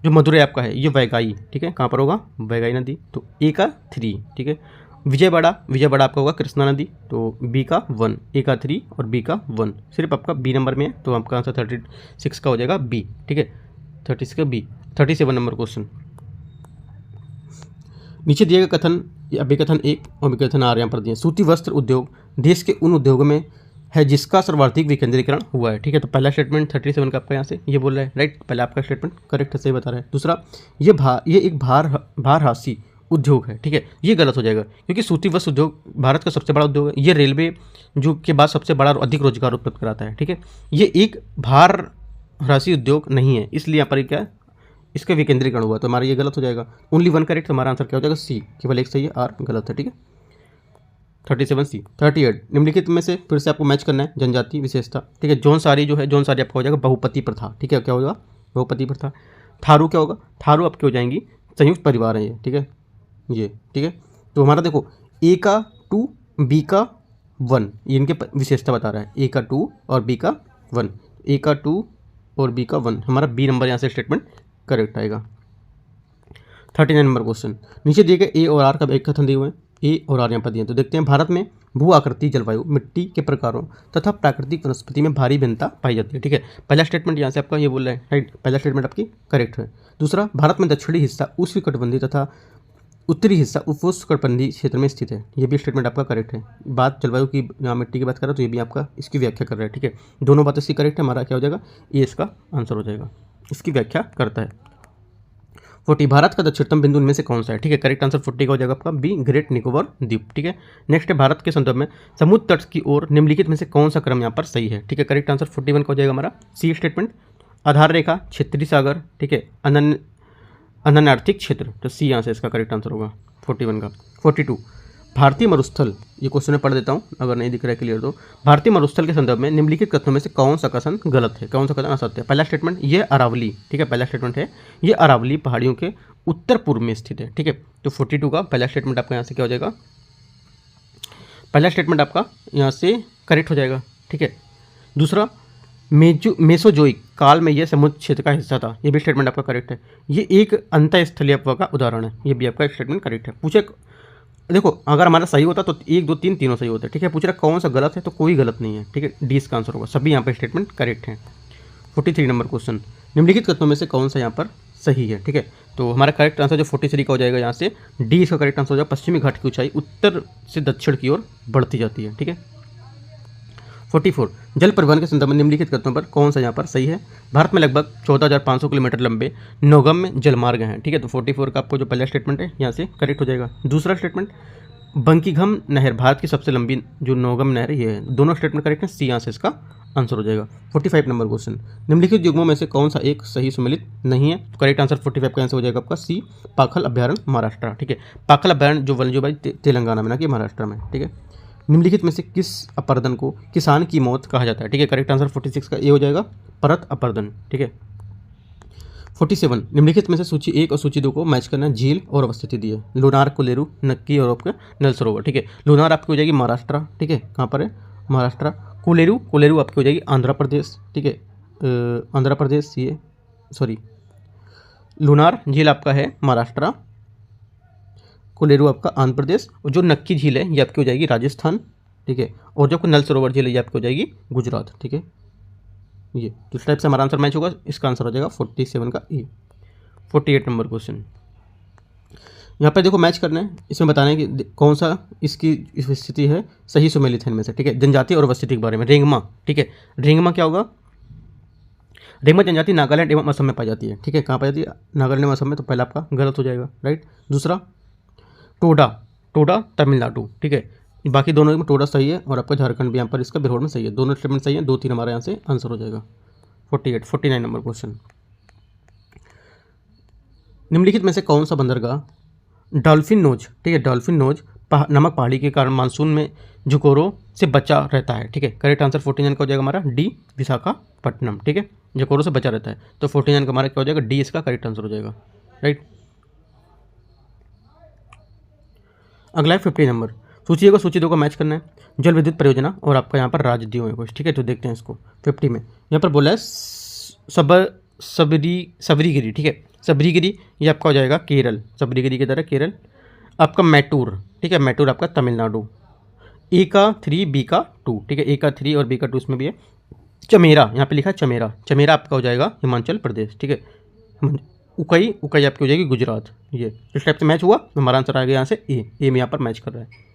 जो मदुरई आपका है ये वैगाई, ठीक है। कहाँ पर होगा, वैगाई नदी, तो ए का 3, ठीक है। विजयवाड़ा आपका होगा कृष्णा नदी, तो बी का 1, ए का 3 और बी का 1, सिर्फ आपका बी नंबर में है, तो आपका आंसर 36 का हो जाएगा बी, ठीक है। 36 का बी। 37 number question. नीचे दिए गए कथन ये अभिकथन 1 और अभिकथन R यहाँ पर दिए। सूती वस्त्र उद्योग देश के उन उद्योगों में है जिसका सर्वाधिक विकेंद्रीकरण हुआ है, ठीक है। तो पहला स्टेटमेंट 37 का आपका यहाँ से ये बोल रहा है, राइट। पहला आपका स्टेटमेंट करेक्ट है, सही बता रहा है। दूसरा, ये एक भारहासी उद्योग है, ठीक है, ये गलत हो जाएगा क्योंकि सूती वस्त्र उद्योग भारत का सबसे बड़ा उद्योग है। ये रेलवे जो के बाद सबसे बड़ा और अधिक रोजगार उपलब्ध कराता है, ठीक है। ये एक भारहासी उद्योग नहीं है, इसलिए यहाँ पर क्या इसका विकेंद्रीकरण हुआ, तो हमारा ये गलत हो जाएगा। ओनली वन करेक्ट, तो हमारा आंसर क्या हो जाएगा सी, केवल एक सही है, आर गलत है, ठीक है। 37C। 38 निम्नलिखित में से फिर से आपको मैच करना है जनजाति विशेषता, ठीक है। जौनसारी जो है, जौनसारी आपका हो जाएगा बहुपति प्रथा, ठीक है। क्या होगा बहुपति प्रथा। थारू क्या होगा, थारू आपके हो जाएंगी संयुक्त परिवार है ये, ठीक है, ये ठीक है। तो हमारा देखो ए का 2 बी का 1, ये इनके विशेषता बता रहा है, ए का 2 और बी का 1, ए का 2 और बी का 1, हमारा बी नंबर यहाँ से स्टेटमेंट करेक्ट आएगा। 39 नंबर क्वेश्चन, नीचे दिए गए ए और आर का एक कथन दिए हुए हैं, ए और आर यहाँ पर दिए। तो देखते हैं, भारत में भू आकृति, जलवायु, मिट्टी के प्रकारों तथा प्राकृतिक वनस्पति में भारी भिन्नता पाई जाती है, ठीक है। पहला स्टेटमेंट यहाँ से आपका ये बोल रहा है, राइट, पहला स्टेटमेंट आपकी करेक्ट है। दूसरा, भारत में दक्षिणी हिस्सा उष्णकटिबंधीय तथा उत्तरी हिस्सा उपोष्णकटिबंधीय क्षेत्र में स्थित है, ये भी स्टेटमेंट आपका करेक्ट है। बात जलवायु की, यहाँ मिट्टी की बात कर रहा है तो ये भी आपका इसकी व्याख्या कर रहा है, ठीक है। दोनों बातें इसकी करेक्ट है, हमारा क्या हो जाएगा, ये इसका आंसर हो जाएगा, इसकी व्याख्या करता है। 40 भारत का दक्षिणतम बिंदु इनमें से कौन सा है, ठीक है। करेक्ट आंसर 40 का हो जाएगा आपका बी, ग्रेट निकोबार द्वीप, ठीक है। नेक्स्ट है, भारत के संदर्भ में समुद्र तट की ओर निम्नलिखित में से कौन सा क्रम यहाँ पर सही है, ठीक है। करेक्ट आंसर 41 का हो जाएगा हमारा सी स्टेटमेंट। आधार रेखा, क्षेत्रीय सागर, ठीक है, अनन्य आर्थिक क्षेत्र, तो सी यहाँ से इसका करेक्ट आंसर होगा 41 का। 42 भारतीय मरुस्थल, ये क्वेश्चन मैं पढ़ देता हूँ अगर नहीं दिख रहा है क्लियर तो। भारतीय मरुस्थल के संदर्भ में निम्नलिखित कथनों में से कौन सा कथन गलत है, कौन सा कथन असत्य है। पहला स्टेटमेंट, ये अरावली, ठीक है, पहला स्टेटमेंट है ये अरावली पहाड़ियों के उत्तर पूर्व में स्थित है, ठीक है। तो 42 का पहला स्टेटमेंट आपका यहाँ से क्या हो जाएगा, पहला स्टेटमेंट आपका यहाँ से करेक्ट हो जाएगा, ठीक है। दूसरा, मेसोजोइक काल में यह समुद्र क्षेत्र का हिस्सा था, ये भी स्टेटमेंट आपका करेक्ट है। ये एक अंतःस्थलीय अफवाह का उदाहरण है, ये भी आपका स्टेटमेंट करेक्ट है। पूछे, देखो अगर हमारा सही होता तो 1 2 3 तीनों सही होते, ठीक है। पूछ रहा कौन सा गलत है, तो कोई गलत नहीं है, ठीक है, डी इसका आंसर होगा, सभी यहाँ पर स्टेटमेंट करेक्ट हैं। 43 नंबर क्वेश्चन, निम्नलिखित कथनों में से कौन सा यहाँ पर सही है, ठीक है। तो हमारा करेक्ट आंसर जो 43 का हो जाएगा यहाँ से डी इसका करेक्ट आंसर हो जाएगा। पश्चिमी घाट की ऊंचाई उत्तर से दक्षिण की ओर बढ़ती जाती है, ठीक है। 44 जल परिवहन के संदर्भ में निम्नलिखित कथनों पर कौन सा यहाँ पर सही है। भारत में लगभग 14,500 किलोमीटर लंबे नौगम्य जलमार्ग हैं, ठीक है। तो 44 का आपको जो पहला स्टेटमेंट है यहाँ से करेक्ट हो जाएगा। दूसरा स्टेटमेंट, बंकिघम नहर भारत की सबसे लंबी जो नौगम्य नहर ये है, दोनों स्टेटमेंट करेक्ट है, सी यहाँ से इसका आंसर हो जाएगा। 45 नंबर क्वेश्चन, निम्नलिखित युग्मों में से कौन सा एक सही सुमेलित नहीं है। करेक्ट आंसर 45 का आंसर हो जाएगा आपका सी, पाखल अभ्यारण्य महाराष्ट्र, ठीक है। पाखल अभ्यारण्य जो वन्यजीव तेलंगाना में, ना कि महाराष्ट्र में, ठीक है। निम्नलिखित में से किस अपरदन को किसान की मौत कहा जाता है, ठीक है। करेक्ट आंसर 46 का ए हो जाएगा, परत अपरदन, ठीक है। 47 निम्नलिखित में से सूची 1 और सूची 2 को मैच करना है, झील और अवस्थिति दी है। लोनार, कोलेरू, नक्की और आपका नल सरोवर, ठीक है। लोनार आपकी हो जाएगी महाराष्ट्र, ठीक है, कहाँ पर है, महाराष्ट्र। कोलेरू आपकी हो जाएगी आंध्र प्रदेश, ठीक है, आंध्र प्रदेश, ये सॉरी, लोनार झील आपका है महाराष्ट्र, कोलेरू आपका आंध्र प्रदेश, और जो नक्की झील है ये आपकी हो जाएगी राजस्थान, ठीक है। और जो नल सरोवर झील है ये आपकी हो जाएगी गुजरात, ठीक है। ये तो इस टाइप से हमारा आंसर मैच होगा, इसका आंसर हो जाएगा 47 का ए। 48 नंबर क्वेश्चन, यहाँ पे देखो मैच करना है, इसमें बताना है कि कौन सा इसकी स्थिति है सही सुमेलित है इनमें से, ठीक है। जनजाति और अवस्थिति के बारे में, रेंगमा, ठीक है। रेंगमा क्या होगा, रेंगमा जनजाति नागालैंड एवं असम में पाई जाती है, ठीक है। कहाँ पाई जाती है, नागालैंड एवं असम में, तो पहला आपका गलत हो जाएगा, राइट। दूसरा, टोडा तमिलनाडु, ठीक है। बाकी दोनों में टोडा सही है और आपका झारखंड भी यहाँ पर इसका बिरहोर में सही है, दोनों स्टेटमेंट सही है, 2 3 हमारे यहाँ से आंसर हो जाएगा। 49 नंबर क्वेश्चन, निम्नलिखित में से कौन सा बंदरगाह डॉल्फिन नोज, ठीक है, डॉल्फिन नोज नमक पहाड़ी के कारण मानसून में झकोरों से बचा रहता है, ठीक है। करेक्ट आंसर 49 का हो जाएगा हमारा डी, विशाखापट्टनम, ठीक है, झकोरों से बचा रहता है, तो 49 का हमारा क्या हो जाएगा, डी इसका करेक्ट आंसर हो जाएगा, राइट। अगला है 50 नंबर, सूची 1 और सूची 2 को मैच करना है, जल विद्युत परियोजना और आपका यहाँ पर राज्य दिए हुए कुछ, ठीक है। तो देखते हैं इसको 50 में, यहाँ पर बोला है सबरीगिरी, ठीक है। सबरीगिरी ये आपका हो जाएगा केरल, सबरीगिरी की तरह केरल। आपका मैटूर, ठीक है, मैटूर आपका तमिलनाडु। ए का 3 बी का 2, ठीक है, ए का 3 और बी का 2 इसमें भी है। चमेरा यहाँ पे लिखा है चमेरा आपका हो जाएगा हिमाचल प्रदेश, ठीक है। उकई, उकई आपकी हो जाएगी गुजरात। ये इस टाइप से मैच हुआ, हमारा आंसर आ गया यहाँ से ए में यहाँ पर मैच कर रहा है।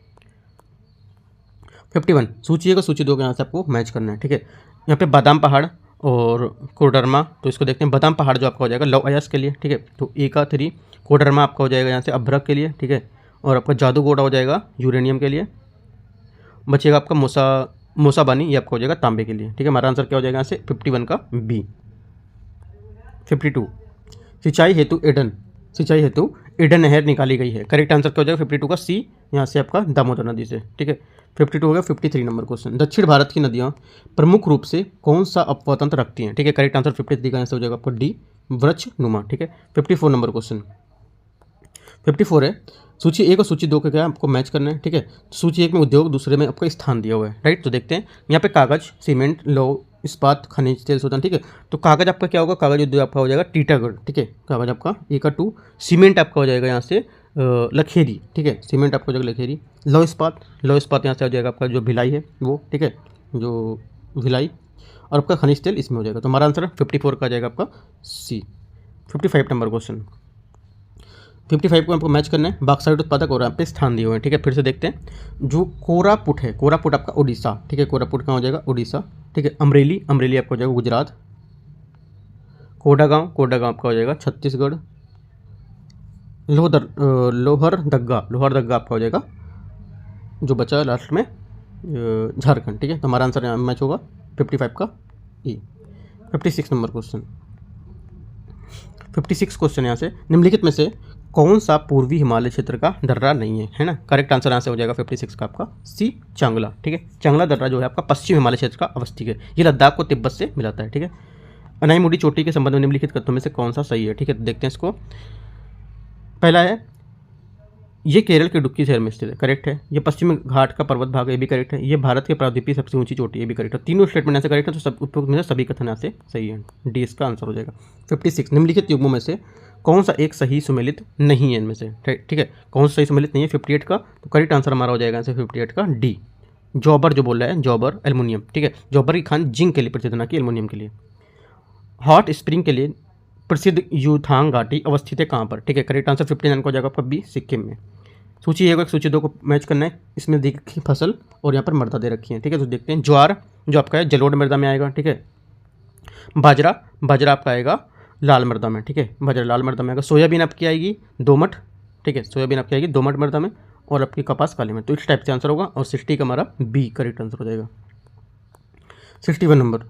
51 सूची ए को सूची 2 के यहाँ से आपको मैच करना है, ठीक है। यहाँ पे बादाम पहाड़ और कोडरमा, तो इसको देखते हैं। बादाम पहाड़ जो आपका हो जाएगा लव अयस के लिए, ठीक है, तो ए का 3। कोडरमा आपका हो जाएगा यहाँ से अभ्रक के लिए, ठीक है, और आपका जादूगोड़ा हो जाएगा यूरेनियम के लिए। बचेगा आपका मोसाबानी, ये आपका हो जाएगा तांबे के लिए, ठीक है। हमारा आंसर क्या हो जाएगा यहाँ से 51 का बी। 52 सिंचाई हेतु एडन, सिंचाई हेतु एडन नहर निकाली गई है। करेक्ट आंसर क्या हो जाएगा 52 का सी, यहाँ से आपका दामोदर नदी से, ठीक है। 52 हो गया। 53 नंबर क्वेश्चन, दक्षिण भारत की नदियाँ प्रमुख रूप से कौन सा अपवर्तन रखती हैं, ठीक है। करेक्ट आंसर 53 का आंसर हो जाएगा आपका डी, वृक्ष नुमा, ठीक है। 54 नंबर क्वेश्चन, 54 है सूची 1 और सूची 2 के क्या आपको मैच करना है, ठीक है। सूची 1 में उद्योग, दूसरे में आपका स्थान दिया हुआ है, राइट। तो देखते हैं यहाँ पे कागज, सीमेंट, लौह इस्पात, खनिज तेल शोधन, ठीक है। तो कागज आपका क्या होगा, कागज उद्योग आपका हो जाएगा टीटागढ़, ठीक है। कागज आपका ए का 2। सीमेंट आपका हो जाएगा यहाँ से लखेरी, ठीक है। सीमेंट आपका हो जाएगा लखेरी। लौह इस्पात, लौह इस्पात यहाँ से हो जाएगा आपका जो भिलाई है वो, ठीक है, जो भिलाई। और आपका खनिज तेल इसमें हो जाएगा। तो हमारा आंसर 54 का आ जाएगा आपका सी। 55 नंबर क्वेश्चन, 55 को आपको मैच करना है। बॉक्साइट उत्पादक और यहाँ पे स्थान दिए हुए हैं, ठीक है। फिर से देखते हैं जो कोरापुट है, कोरापुट आपका उड़ीसा, ठीक है। कोरापुट कहाँ हो जाएगा, उड़ीसा, ठीक है। अमरेली, अमरेली आपका हो जाएगा गुजरात। कोडागांव, कोडागांव आपका हो जाएगा छत्तीसगढ़। लोहरदग्गा, लोहरदग्गा आपका हो जाएगा जो बचा है लास्ट में झारखंड, ठीक है। तो हमारा आंसर यहाँ मैच होगा 55 का ई। 56 नंबर क्वेश्चन, 56 क्वेश्चन यहाँ से निम्नलिखित में से कौन सा पूर्वी हिमालय क्षेत्र का दर्रा नहीं है ना। करेक्ट आंसर यहाँ से हो जाएगा 56 का आपका सी, चांगला, ठीक है। चांगला दर्रा जो है आपका पश्चिम हिमालय क्षेत्र का अवस्थित है। ये लद्दाख को तिब्बत से मिलाता है, ठीक है। अनाईमुडी चोटी के संबंध में निम्नलिखित कथनों में से कौन सा सही है, ठीक है। तो देखते हैं इसको। पहला है ये केरल के डुक्की शहर में स्थित है, करेक्ट है। ये पश्चिम घाट का पर्वत भाग है, ये भी करेक्ट है। ये भारत के प्रायद्वीपीय सबसे ऊंची चोटी, ये भी करेक्ट है। तीनों स्टेटमेंट ऐसे करेक्ट है, तो सब उपयुक्त में से सभी कथन यहाँ से सही है। डी इसका आंसर हो जाएगा। 56 निम्नलिखित युग्मों में से कौन सा एक सही सुमेलित नहीं है इनमें से, ठीक है। कौन सा सही सुमेलित नहीं है 58 का, तो करेक्ट आंसर हमारा हो जाएगा यहाँ से 58 का डी, जॉबर जो बोल रहा है, जॉबर एल्युमिनियम, ठीक है। जॉबर की खान जिंक के लिए प्रसिद्ध, ना कि एल्युमिनियम के लिए। हॉट स्प्रिंग के लिए प्रसिद्ध यूथांग घाटी अवस्थित है कहाँ पर, ठीक है। करेक्ट आंसर 59 को हो जाएगा आपका बी, सिक्किम में। सूची 1 और सूची 2 को मैच करना है। इसमें देखी फसल और यहाँ पर मृदा दे रखी है, ठीक है। तो देखते हैं ज्वार जो आपका है जलोढ़ मृदा में आएगा, ठीक है। बाजरा, बाजरा आपका आएगा लाल मृदा में, ठीक है। बाजरा लाल मृदा में आएगा। सोयाबीन आपकी आएगी दोमट, ठीक है। सोयाबीन आपकी आएगी दोमट मृदा में, और आपकी कपास काली में। तो इस टाइप से आंसर होगा, और 60 का हमारा बी करेक्ट आंसर हो जाएगा। 61 नंबर,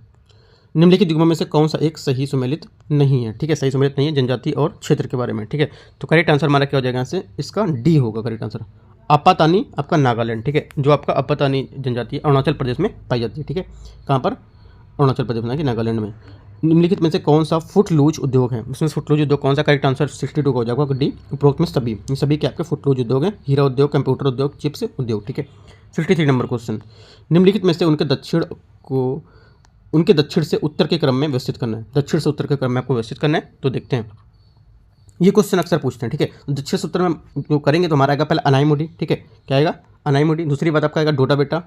निम्नलिखित युग्मों में से कौन सा एक सही सुमेलित नहीं है, ठीक है। सही सुमेलित नहीं है जनजाति और क्षेत्र के बारे में, ठीक है। तो करेक्ट आंसर हमारा क्या हो जाएगा यहाँ से, इसका डी होगा करेक्ट आंसर। अपातानी आपका नागालैंड, ठीक है। जो आपका अपातानी जनजाति अरुणाचल प्रदेश में पाई जाती है, ठीक है। कहाँ पर, अरुणाचल प्रदेश में, नागालैंड में। निम्नलिखित में से कौन सा फुटलूज उद्योग है, उसमें फुटलूज उद्योग कौन सा, करेक्ट आंसर 62 का हो जाएगा डी। उपरोक्त में सभी के आपके फुटलूज उद्योग हैं। हीरा उद्योग, कंप्यूटर उद्योग, चिप्स उद्योग, ठीक है। 63 नंबर क्वेश्चन, निम्नलिखित में से उनके दक्षिण से उत्तर के क्रम में व्यवस्थित करना है। दक्षिण से उत्तर के क्रम में आपको व्यवस्थित करना है। तो देखते हैं, ये क्वेश्चन अक्सर पूछते हैं, ठीक है। दक्षिण से उत्तर में जो करेंगे तो हमारा आएगा पहले अनाईमुडी, ठीक है। क्या आएगा, अनाईमुडी। दूसरी बात आपका आएगा डोडा बेटा,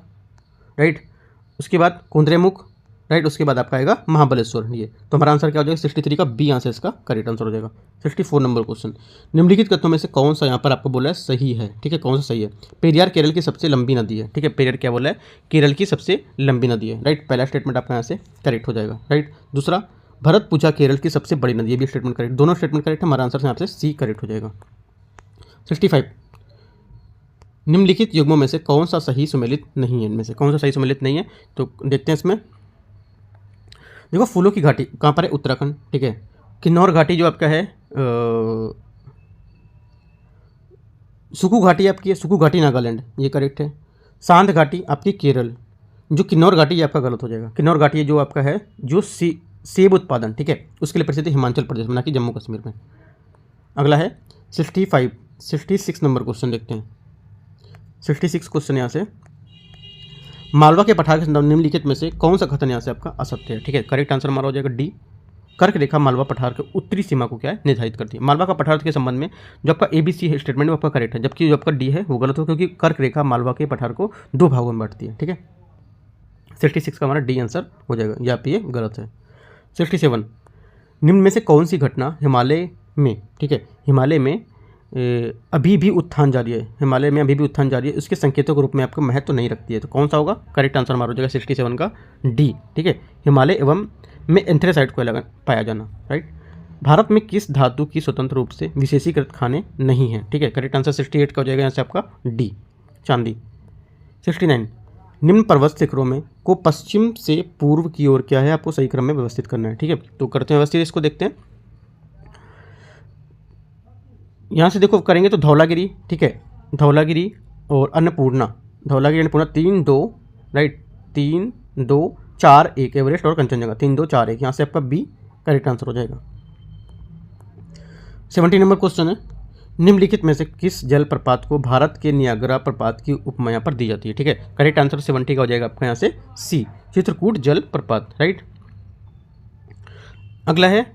राइट। उसके बाद कुंद्रेमुख, राइट। उसके बाद आपका आएगा महाबलेश्वर, ये। तो हमारा आंसर क्या हो जाएगा 63 का बी आंसर इसका करेक्ट आंसर हो जाएगा। 64 नंबर क्वेश्चन, निम्नलिखित कथनों में से कौन सा यहाँ पर आपको बोला है सही है, ठीक है। कौन सा सही है, पेरियार केरल की सबसे लंबी नदी है, ठीक है। पेरियार क्या बोला है, केरल की सबसे लंबी नदी है, राइट। पहला स्टेटमेंट आपका यहाँ से करेक्ट हो जाएगा, राइट। दूसरा, भरतपुजा केरल की सबसे बड़ी नदी, ये भी स्टेटमेंट करेक्ट। दोनों स्टेटमेंट करेक्ट है, हमारा आंसर यहाँ से सी करेक्ट हो जाएगा। 65 निम्नलिखित युग्मों में से कौन सा सही सुमेलित नहीं है, इनमें से कौन सा सही सुमेलित नहीं है। तो देखते हैं इसमें, देखो फूलों की घाटी कहाँ पर है, उत्तराखंड, ठीक है। किन्नौर घाटी जो आपका है सुकू घाटी आपकी है, सुकू घाटी नागालैंड, ये करेक्ट है। सांध घाटी आपकी केरल, जो किन्नौर घाटी ये आपका गलत हो जाएगा। किन्नौर घाटी जो आपका है जो सेब उत्पादन, ठीक है, उसके लिए प्रसिद्ध हिमाचल प्रदेश में, ना कि जम्मू कश्मीर में। अगला है 66 नंबर क्वेश्चन देखते हैं। 66 क्वेश्चन यहाँ से, मालवा के पठार के निम्नलिखित में से कौन सा कथन यहाँ से आपका असत्य है, ठीक है। करेक्ट आंसर हमारा हो जाएगा डी, कर्क रेखा मालवा पठार के उत्तरी सीमा को क्या है निर्धारित करती है। मालवा का पठार के संबंध में जो आपका ABC है स्टेटमेंट में आपका करेक्ट है, जबकि जो आपका डी है वो गलत हो, क्योंकि कर्क रेखा मालवा के पठार को 2 भागों में बांटती है, ठीक है। 66 का हमारा डी आंसर हो जाएगा, यहाँ पे ये गलत है। 67 निम्न में से कौन सी घटना हिमालय में, ठीक है, हिमालय में अभी भी उत्थान जारी है, हिमालय में अभी भी उत्थान जारी है, उसके संकेतों के रूप में आपका महत्व नहीं रखती है। तो कौन सा होगा? करेक्ट आंसर हमारा हो जाएगा 67 का डी, ठीक है, हिमालय एवं में एंथ्रेसाइट कोयला पाया जाना, राइट। भारत में किस धातु की स्वतंत्र रूप से विशेषीकृत खाने नहीं हैं, ठीक है, करेक्ट आंसर 68 का हो जाएगा यहाँ से आपका डी, चांदी। 69 निम्न पर्वत शिखरों में को पश्चिम से पूर्व की ओर क्या है, आपको सही क्रम में व्यवस्थित करना है, ठीक है। तो करते हैं व्यवस्थित, इसको देखते हैं। यहाँ से देखो करेंगे तो धौलागिरी, ठीक है, धौलागिरी और अन्नपूर्णा, धौलागिरी अन्नपूर्णा 3 2, राइट, 3 2 4 1 एवरेस्ट और कंचनजंगा 3 2 4 1, यहाँ से आपका बी करेक्ट आंसर हो जाएगा। 70 नंबर क्वेश्चन है, निम्नलिखित में से किस जल प्रपात को भारत के नियाग्रा प्रपात की उपमा यहाँ पर दी जाती है, ठीक है, करेक्ट आंसर 70 का हो जाएगा आपका यहाँ से सी, चित्रकूट जल प्रपात, राइट। अगला है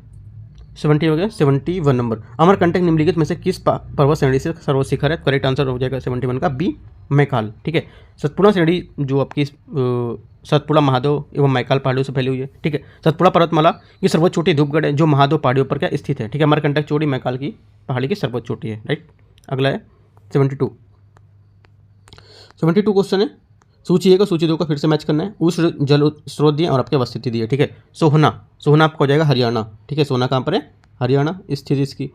70 हो गया। 71 नंबर, अमरकंटक निम्नलिखित में से किस पर्वत श्रेणी से सर्वोच्च शिखर है, करेक्ट आंसर हो जाएगा 71 का बी, मैकाल, ठीक है। सतपुड़ा श्रेणी जो आपकी सतपुड़ा, महादेव एवं मैकाल पहाड़ियों से फैली हुई है, ठीक है। सतपुड़ा पर्वतमाला की सर्वोच्च चोटी धूपगढ़ है जो महादेव पहाड़ियों पर क्या स्थित है, ठीक है। अमरकंटक चोटी मैकाल की पहाड़ी की सर्वोच्च चोटी है, राइट। अगला है 72 क्वेश्चन है, सूची 1 और सूची 2 का फिर से मैच करना है। उस जल स्रोत दिए और आपकी अवस्थिति दी है, ठीक है। सोहना, सोहना आपका हो जाएगा हरियाणा, ठीक है, सोहना कहाँ पर है, हरियाणा स्थित इसकी।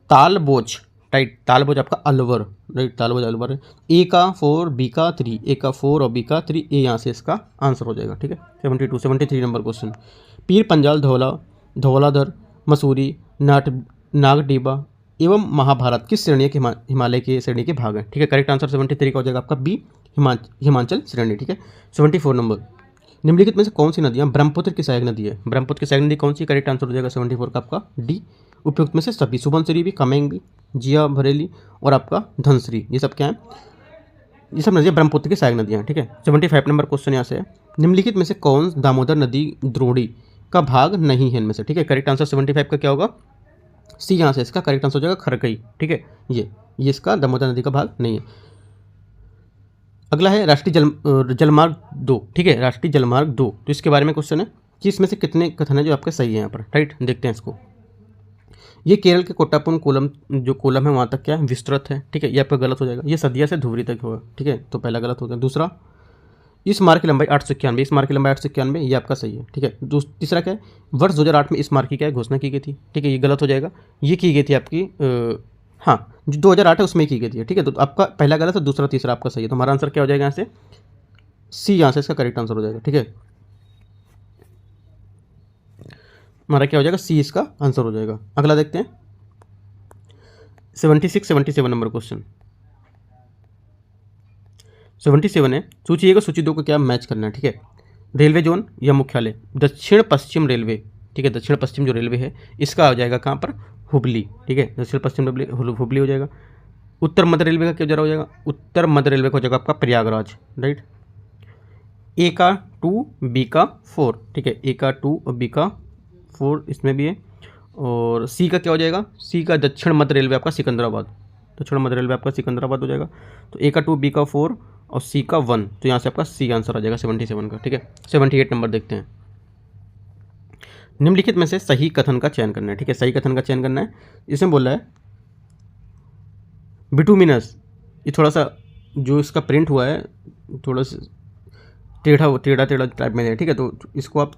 तालबोझ, राइट, तालबोझ आपका अलवर, राइट, तालबोझ अलवर है। ए का 4 बी का 3, ए का 4 और बी का 3, ए यहाँ से इसका आंसर हो जाएगा, ठीक है। 73 नंबर क्वेश्चन, पीर पंजाल, धौलाधर, मसूरी, नागडीबा एवं महाभारत किस श्रेणी के हिमालय के श्रेणी के भाग हैं, ठीक है। करेक्ट आंसर 73 का हो जाएगा आपका बी, हिमाचल श्रेणी, ठीक है। 74 नंबर, निम्नलिखित में से कौन सी नदियाँ ब्रह्मपुत्र की सहायक नदी है, ब्रह्मपुत्र की सहायक नदी कौन सी, करेक्ट आंसर हो जाएगा 74 का आपका डी, उपयुक्त में से सभी, सुबनसिरी भी, कमेंग भी, जिया भरेली और आपका धनसिरी, ये सब क्या है, ये सब नदियाँ ब्रह्मपुत्र की सहायक नदियाँ, ठीक है। 75 नंबर क्वेश्चन यहाँ से है, निम्नलिखित में से कौन दामोदर नदी द्रोणी का भाग नहीं है इनमें से, ठीक है। करेक्ट आंसर 75 का क्या होगा, सी, यहाँ से इसका करेक्ट आंसर हो जाएगा खरकई, ठीक है, ये इसका दामोदर नदी का भाग नहीं है। अगला है राष्ट्रीय जलमार्ग 2, ठीक है, राष्ट्रीय जलमार्ग 2, तो इसके बारे में क्वेश्चन है कि इसमें से कितने कथन है जो आपके सही है यहाँ पर, राइट, देखते हैं इसको। ये केरल के कोट्टापुन कोलम जो कोलम है वहाँ तक क्या है, विस्तृत है, ठीक है, ये आपका गलत हो जाएगा। ये सदिया से धुबरी तक होगा, ठीक है, तो पहला गलत हो गया। दूसरा, इस मार्ग की लंबाई 891, इस मार्ग की लंबाई 891, ये आपका सही है, ठीक है। तीसरा क्या है, वर्ष 2008 में इस मार्ग की क्या है घोषणा की गई थी, ठीक है, ये गलत हो जाएगा। ये की गई थी आपकी हाँ, जो 2008 है उसमें ही की गई थी, ठीक है, तो आपका पहला गलत है, दूसरा तीसरा आपका सही है, तो हमारा आंसर क्या हो जाएगा यहाँ से सी, यहाँ से इसका करेक्ट आंसर हो जाएगा, ठीक है। हमारा क्या हो जाएगा सी, इसका आंसर हो जाएगा। अगला देखते हैं 77 नंबर क्वेश्चन। 77 है, सूची 1 और सूची 2 को क्या मैच करना है, ठीक है। रेलवे जोन या मुख्यालय, दक्षिण पश्चिम रेलवे, ठीक है, दक्षिण पश्चिम जो रेलवे है इसका हो जाएगा कहाँ पर, हुबली, ठीक है, दक्षिण पश्चिम हुबली हो जाएगा। उत्तर मध्य रेलवे का क्या जरा हो जाएगा, उत्तर मध्य रेलवे का हो जाएगा आपका प्रयागराज, राइट। ए का 2 बी का 4, ठीक है, ए का 2 और बी का 4 इसमें भी है। और सी का क्या हो जाएगा, सी का दक्षिण मध्य रेलवे आपका सिकंदराबाद, दक्षिण मध्य रेलवे आपका सिकंदराबाद हो जाएगा। तो ए का 2 बी का 4 और सी का 1, तो यहाँ से आपका सी आंसर आ जाएगा 77 का, ठीक है। 78 नंबर देखते हैं, निम्नलिखित में से सही कथन का चयन करना है, ठीक है, सही कथन का चयन करना है। इसमें बोल रहा है बिटुमिनस, ये थोड़ा सा जो इसका प्रिंट हुआ है थोड़ा सा टेढ़ा टाइप में है, ठीक है, तो इसको आप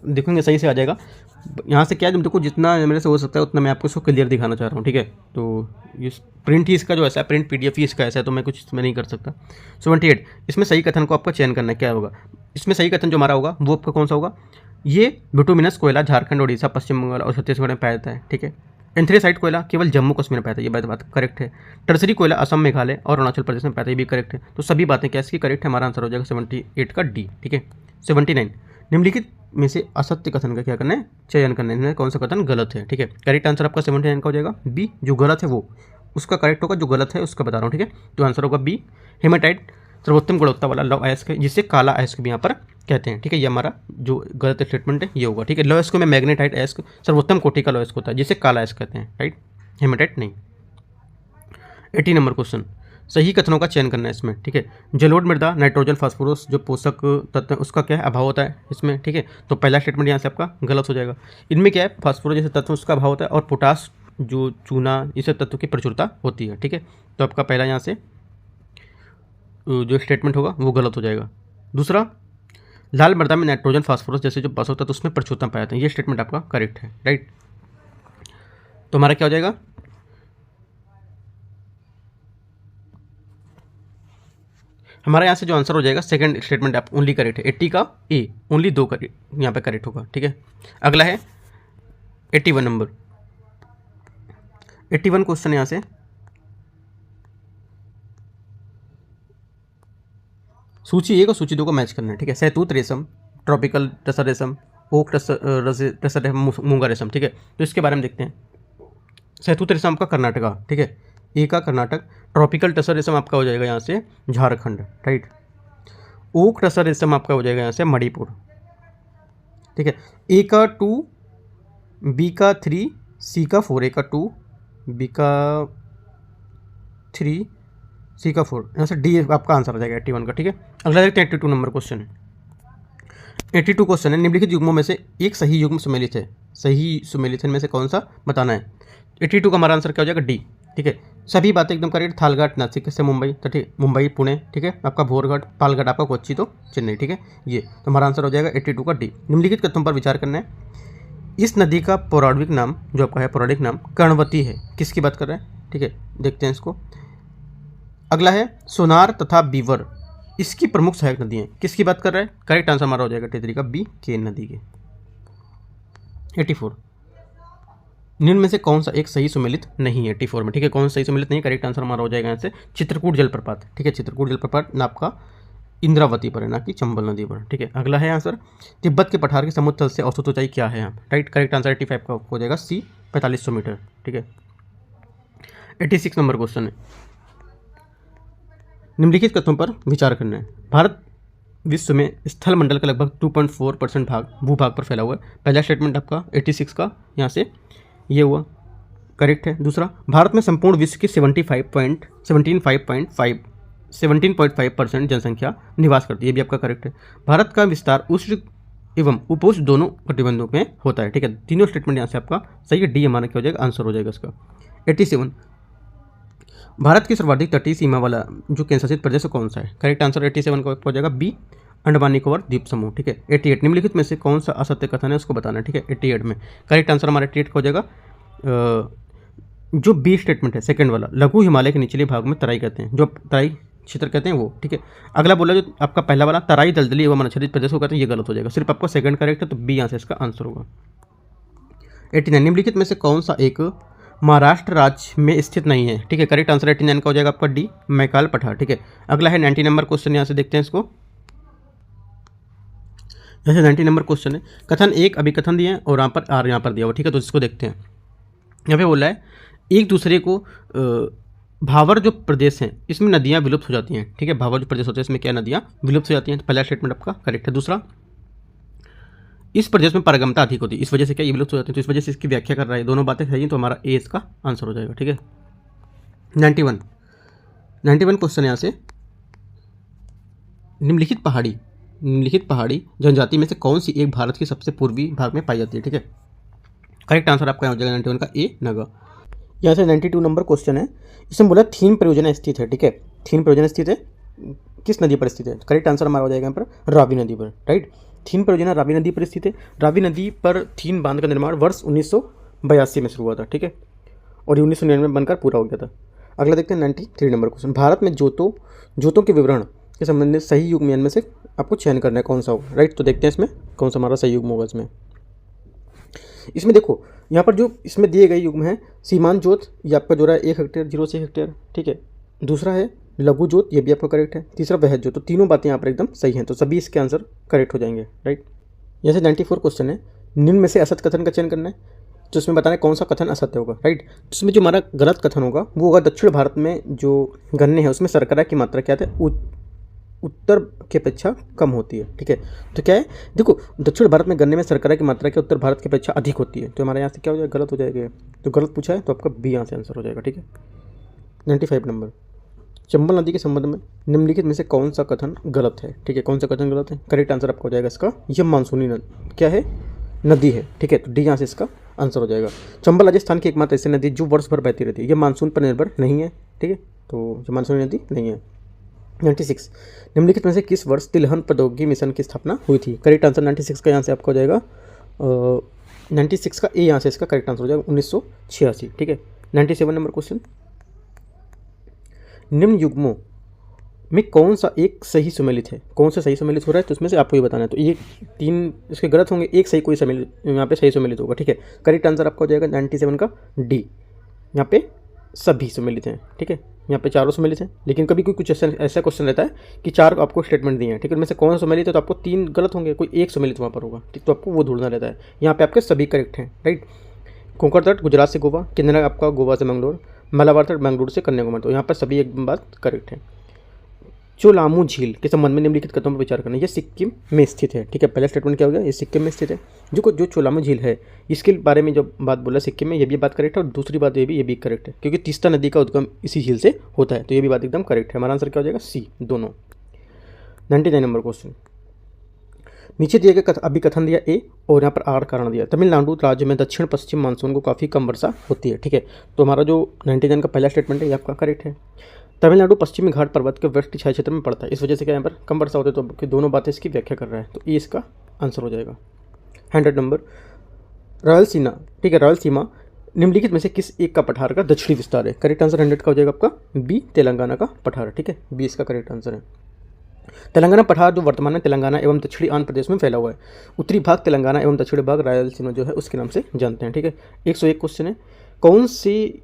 देखोगे सही से आ जाएगा। यहाँ से क्या है, देखो जितना मेरे से हो सकता है उतना मैं आपको इसको क्लियर दिखाना चाह रहा हूँ, ठीक है। तो ये प्रिंट ही इसका जो ऐसा है, प्रिंट PDF ही इसका ऐसा है, तो मैं कुछ इसमें नहीं कर सकता। 78, इसमें सही कथन को आपका चयन करना है, क्या होगा इसमें सही कथन जो हमारा होगा वो आपका कौन सा होगा, ये बिटुमिनस कोयला झारखंड, उड़ीसा, पश्चिम बंगाल और छत्तीसगढ़ में पाया जाता है, ठीक है। एंथ्रेसाइट कोयला केवल जम्मू कश्मीर में पाया जाता है, ये बात करेक्ट है। टर्सरी कोयला असम, मेघालय और अरुणाचल प्रदेश में पाया जाता है, ये भी करेक्ट है। तो सभी बातें क्या इसकी करेक्ट है, हमारा आंसर हो जाएगा 78 का डी, ठीक है। 79, निम्नलिखित में से असत्य कथन का क्या करना है, चयन करना है, कौन सा कथन गलत है, ठीक है। करेक्ट आंसर आपका 79 का हो जाएगा बी, जो गलत है वो उसका करेक्ट होगा, जो गलत है उसका बता रहा हूँ, ठीक है। तो आंसर होगा बी, हेमाटाइट सर्वोत्तम गुणवत्ता वाला लौह अयस्क है, जिसे काला अयस्क भी यहाँ पर कहते हैं, ठीक है। ये हमारा जो गलत स्टेटमेंट है ये होगा, ठीक है। लौह अयस्क में मैग्नेटाइट अयस्क सर्वोत्तम कोटि का लौह अयस्क होता है, जिसे काला अयस्क कहते हैं, राइट, हेमाटाइट नहीं। 80 नंबर क्वेश्चन, सही कथनों का चयन करना है इसमें, ठीक है। जलोढ़ मृदा, नाइट्रोजन, फास्फोरस जो पोषक तत्व है उसका क्या है, अभाव होता है इसमें, ठीक है। तो पहला स्टेटमेंट यहाँ से आपका गलत हो जाएगा। इनमें क्या है, फास्फोरस जैसे तत्व उसका अभाव होता है और पोटास जो चूना, इस तत्व की प्रचुरता होती है। ठीक है, तो आपका पहला यहाँ से जो स्टेटमेंट होगा वो गलत हो जाएगा। दूसरा, लाल मृदा में नाइट्रोजन फास्फोरस जैसे जो पोषक तत्व उसमें प्रचुरता पाए जाते हैं, ये स्टेटमेंट आपका करेक्ट है। राइट, तो हमारा क्या हो जाएगा, हमारा यहाँ से जो आंसर हो जाएगा सेकंड स्टेटमेंट आप ओनली करेक्ट है। 80 का ए, ओनली 2 करेक्ट यहाँ पे करेक्ट होगा। ठीक है, अगला है 81 नंबर। 81 क्वेश्चन यहाँ से, सूची 1 और सूची 2 को मैच करना है। ठीक है, सहतूत रेशम, ट्रॉपिकल टसर रेशम, ओक टसर रेशम, मूंगा रेशम। ठीक है, तो इसके बारे में देखते हैं। सहतूत रेशम आपका कर्नाटका, ठीक है, ए का कर्नाटक। ट्रॉपिकल टसर रेशम आपका हो जाएगा यहाँ से झारखंड। राइट, ओक टसर रेशम आपका हो जाएगा यहाँ से मणिपुर। ठीक है, ए का 2, बी का 3, सी का 4, ए का 2, बी का 3, सी का 4, यहाँ से डी आपका आंसर आ जाएगा 81 का। ठीक है, अगला देखते हैं 82 नंबर क्वेश्चन है। 82 क्वेश्चन है, निम्नलिखित युग्मों में से एक सही युग्म सुमेलित है, सही सुमेलित में से कौन सा बताना है। 82 का हमारा आंसर क्या हो जाएगा, डी। ठीक है, सभी बातें एकदम करेक्ट। थालघाट नासिक से मुंबई, तो ठीक, मुंबई पुणे। ठीक है, आपका भोरघाट, पालघाट आपका कोच्चि तो चेन्नई। ठीक है, ये तो हमारा आंसर हो जाएगा 82 का डी। निम्नलिखित कथनों पर विचार करना है। इस नदी का पौराणिक नाम जो आपका है, पौराणिक नाम कर्णवती है, किसकी बात कर रहे हैं। ठीक है, देखते हैं इसको। अगला है सोनार तथा बीवर, इसकी प्रमुख सहायक नदी है, किसकी बात कर रहा है। करेक्ट आंसर हमारा हो जाएगा 83 का बी, केन नदी के। 84, निम्न में से कौन सा एक सही सुमेलित नहीं है 84 में। ठीक है, कौन सा सही सुमेलित नहीं है, करेक्ट आंसर हमारा हो जाएगा यहाँ से चित्रकूट जलप्रपात। ठीक है, चित्रकूट जलप्रपात ना आपका इंद्रावती पर है, ना कि चंबल नदी पर। ठीक है, अगला है आंसर, तिब्बत के पठार के समुद्र तल से औसत ऊंचाई क्या है यहाँ। राइट, करेक्ट आंसर 85 का हो जाएगा सी, 4500 मीटर। ठीक है, 86 नंबर क्वेश्चन है, निम्नलिखित कथनों पर विचार करना है। भारत विश्व में स्थल मंडल का लगभग 2.4% भाग भूभाग पर फैला हुआ है। पहला स्टेटमेंट आपका 86 का यहाँ से ये हुआ, करेक्ट है। दूसरा, भारत में संपूर्ण विश्व की 17.5% जनसंख्या निवास करती है, ये भी आपका करेक्ट है। भारत का विस्तार उष्ण एवं उपोष्ण दोनों कटिबंधों में होता है। ठीक है, तीनों स्टेटमेंट यहाँ से आपका सही है, डी हमारा क्या हो जाएगा, आंसर हो जाएगा इसका। 87, भारत की सर्वाधिक तटीय सीमा वाला जो केंद्र शासित प्रदेश कौन सा है। करेक्ट आंसर 87 का हो जाएगा बी, अंडमान निकोबार द्वीप समूह। ठीक है, 88, निम्नलिखित में से कौन सा असत्य कथन है उसको बताना है। ठीक है, 88 में करेक्ट आंसर हमारा 88 का हो जाएगा जो बी स्टेटमेंट है सेकंड वाला, लघु हिमालय के निचले भाग में तराई कहते हैं, जो तराई क्षेत्र कहते हैं वो। ठीक है, अगला बोला जो आपका पहला वाला तराई दलदली एवं आच्छादित प्रदेश को कहते हैं, ये गलत हो जाएगा। सिर्फ आपका सेकंड करेक्ट है, तो बी यहाँ से इसका आंसर होगा। 89, निम्नलिखित में से कौन सा एक महाराष्ट्र राज्य में स्थित नहीं है। ठीक है, करेक्ट आंसर 89 का हो जाएगा आपका डी, मैकाल पठार। ठीक है, अगला है 90 नंबर क्वेश्चन, यहाँ से देखते हैं इसको। जैसे 90 नंबर क्वेश्चन है, कथन एक अभिकथन दिए हैं और यहाँ पर आर यहाँ पर दिया हुआ। ठीक है, तो इसको देखते हैं। यहाँ पे बोला है एक दूसरे को भावर जो प्रदेश हैं इसमें नदियाँ विलुप्त हो जाती हैं। ठीक है, भावर जो प्रदेश होते हैं इसमें क्या नदियाँ विलुप्त हो जाती हैं, तो पहला स्टेटमेंट आपका करेक्ट है। दूसरा, इस प्रदेश में पारगमता अधिक होती है, इस वजह से क्या ये विलुप्त हो जाती है, तो इस वजह से इसकी व्याख्या कर रहा है। दोनों बातें सही हैं, तो हमारा ए इसका आंसर हो जाएगा। ठीक है, 91 क्वेश्चन यहाँ से, निम्नलिखित पहाड़ी जनजाति में से कौन सी एक भारत के सबसे पूर्वी भाग में पाई जाती है। ठीक है, करेक्ट आंसर आपका हो जाएगा 91 का ए, नगा। यहाँ से 92 नंबर क्वेश्चन है, इसमें बोला थीन परियोजना स्थित है। ठीक है, थीन परियोजना स्थित है किस नदी पर स्थित है, करेक्ट आंसर हमारा हो जाएगा यहाँ पर रावी नदी पर। राइट, थीन परियोजना रावी नदी पर स्थित है। रावी नदी पर थीन बांध का निर्माण वर्ष 1982 में शुरू हुआ था। ठीक है, और 1999 में बनकर पूरा हो गया था। अगला देखते हैं 93 नंबर क्वेश्चन, भारत में जोतों के विवरण के संबंधित सही युग्म में से आपको चयन करना है कौन सा होगा। राइट, तो देखते हैं इसमें कौन सा हमारा सही युग्म होगा। इसमें देखो यहाँ पर जो इसमें दिए गए युग्म हैं, सीमांत जोत ये आपका जो रहा है 1 हेक्टेयर 0 से 1 हेक्टेयर। ठीक है, दूसरा है लघु जोत, ये भी आपका करेक्ट है। तीसरा वहज जोत, तो तीनों बातें यहाँ पर एकदम सही हैं, तो सभी इसके आंसर करेक्ट हो जाएंगे। राइट, जैसे 94 क्वेश्चन है, निम्न में से असत्य कथन का चयन करना है, तो इसमें बताना है कौन सा कथन असत्य होगा। राइट, तो इसमें जो हमारा गलत कथन होगा वो होगा दक्षिण भारत में जो गन्ने हैं उसमें शर्करा की मात्रा क्या है, उत्तर की अपेक्षा कम होती है। ठीक है, तो क्या है, देखो दक्षिण भारत में गन्ने में शर्करा की मात्रा क्या उत्तर भारत की अपेक्षा अधिक होती है, तो हमारे यहाँ से क्या हो जाएगा, गलत हो जाएगा। तो गलत पूछा है तो आपका बी यहाँ से आंसर हो जाएगा। ठीक है, 95 नंबर, चंबल नदी के संबंध में निम्नलिखित में से कौन सा कथन गलत है। ठीक है, कौन सा कथन गलत है, करेक्ट आंसर आपका हो जाएगा इसका, यह मानसूनी नदी क्या है, नदी है, ठीक है। तो डी यहाँ से इसका आंसर हो जाएगा। चंबल राजस्थान की एकमात्र ऐसी नदी जो वर्ष भर बहती रहती है, ये मानसून पर निर्भर नहीं है, ठीक है। तो जो मानसूनी नदी नहीं है। 96 निम्नलिखित में से किस वर्ष तिलहन प्रौद्योगिकी मिशन की स्थापना हुई थी? करेक्ट आंसर 96 का यहाँ से आपका हो जाएगा 96 का ए यहाँ से इसका करेक्ट आंसर हो जाएगा 1986, ठीक है। 97 नंबर क्वेश्चन, निम्न युग्मों में कौन सा एक सही सुमेलित है? कौन सा सही सुमेलित हो रहा है तो उसमें से आपको ये बताना है। तो ये 3 इसके गलत होंगे, एक सही कोई सम्मिलित यहाँ पे सही सुमेलित होगा, ठीक है। करेक्ट आंसर आपका हो जाएगा 97 का डी। यहाँ पे सभी सुमेलित हैं, ठीक है। यहाँ पे चारों सुमेलित हैं, लेकिन कभी कोई कुछ ऐसा क्वेश्चन रहता है कि 4 आपको स्टेटमेंट दिए हैं, ठीक है। उनमें से कौन सा सुमेलित है तो आपको 3 गलत होंगे, कोई एक सुमेलित वहाँ पर होगा, ठीक। तो आपको वो ढूंढना रहता है। यहाँ पे आपके सभी करेक्ट हैं, राइट। कोंकण तट गुजरात से गोवा, किनारा आपका गोवा से मंगलोर, मलाबार तट बेंगलुरु से कन्याकुमारी। तो यहाँ पर सभी एक बात करेक्ट है। चोलामू झील के संबंध में निम्नलिखित कदमों पर विचार करना। ये सिक्किम में स्थित है, ठीक है। पहला स्टेटमेंट क्या हो गया, ये सिक्किम में स्थित है। जो चोलामू झील है इसके बारे में जो बात बोला सिक्किम में, ये भी बात करेक्ट है। और दूसरी बात ये भी करेक्ट है, क्योंकि तीस्ता नदी का उद्गम इसी झील से होता है। तो ये भी बात एकदम करेक्ट है। हमारा आंसर क्या हो जाएगा, सी दोनों। 99 नंबर क्वेश्चन, नीचे दिए गए अभी कथन दिया ए और यहाँ पर आर कारण दिया। तमिलनाडु राज्य में दक्षिण पश्चिम मानसून को काफ़ी कम वर्षा होती है, ठीक है। तो हमारा जो 99 का पहला स्टेटमेंट है ये आपका करेक्ट है। तमिलनाडु पश्चिमी घाट पर्वत के वृष्टि छाया क्षेत्र में पड़ता है, इस वजह से क्या यहाँ पर कम वर्षा होती है। तो दोनों बातें इसकी व्याख्या कर रहा है, तो ये इसका आंसर हो जाएगा। 100 नंबर, रायलसीमा, ठीक है। रायलसीमा निम्नलिखित में से किस एक का पठार का दक्षिणी विस्तार है? करेक्ट आंसर 100 का हो जाएगा आपका बी, तेलंगाना का पठार, ठीक है। बी इसका करेक्ट आंसर है। तेलंगाना पठार जो वर्तमान में तेलंगाना एवं दक्षिणी आंध्र प्रदेश में फैला हुआ है। उत्तरी भाग तेलंगाना एवं दक्षिणी भाग रायलसीमा जो है उसके नाम से जानते हैं, ठीक है। 101 क्वेश्चन है, कौन सी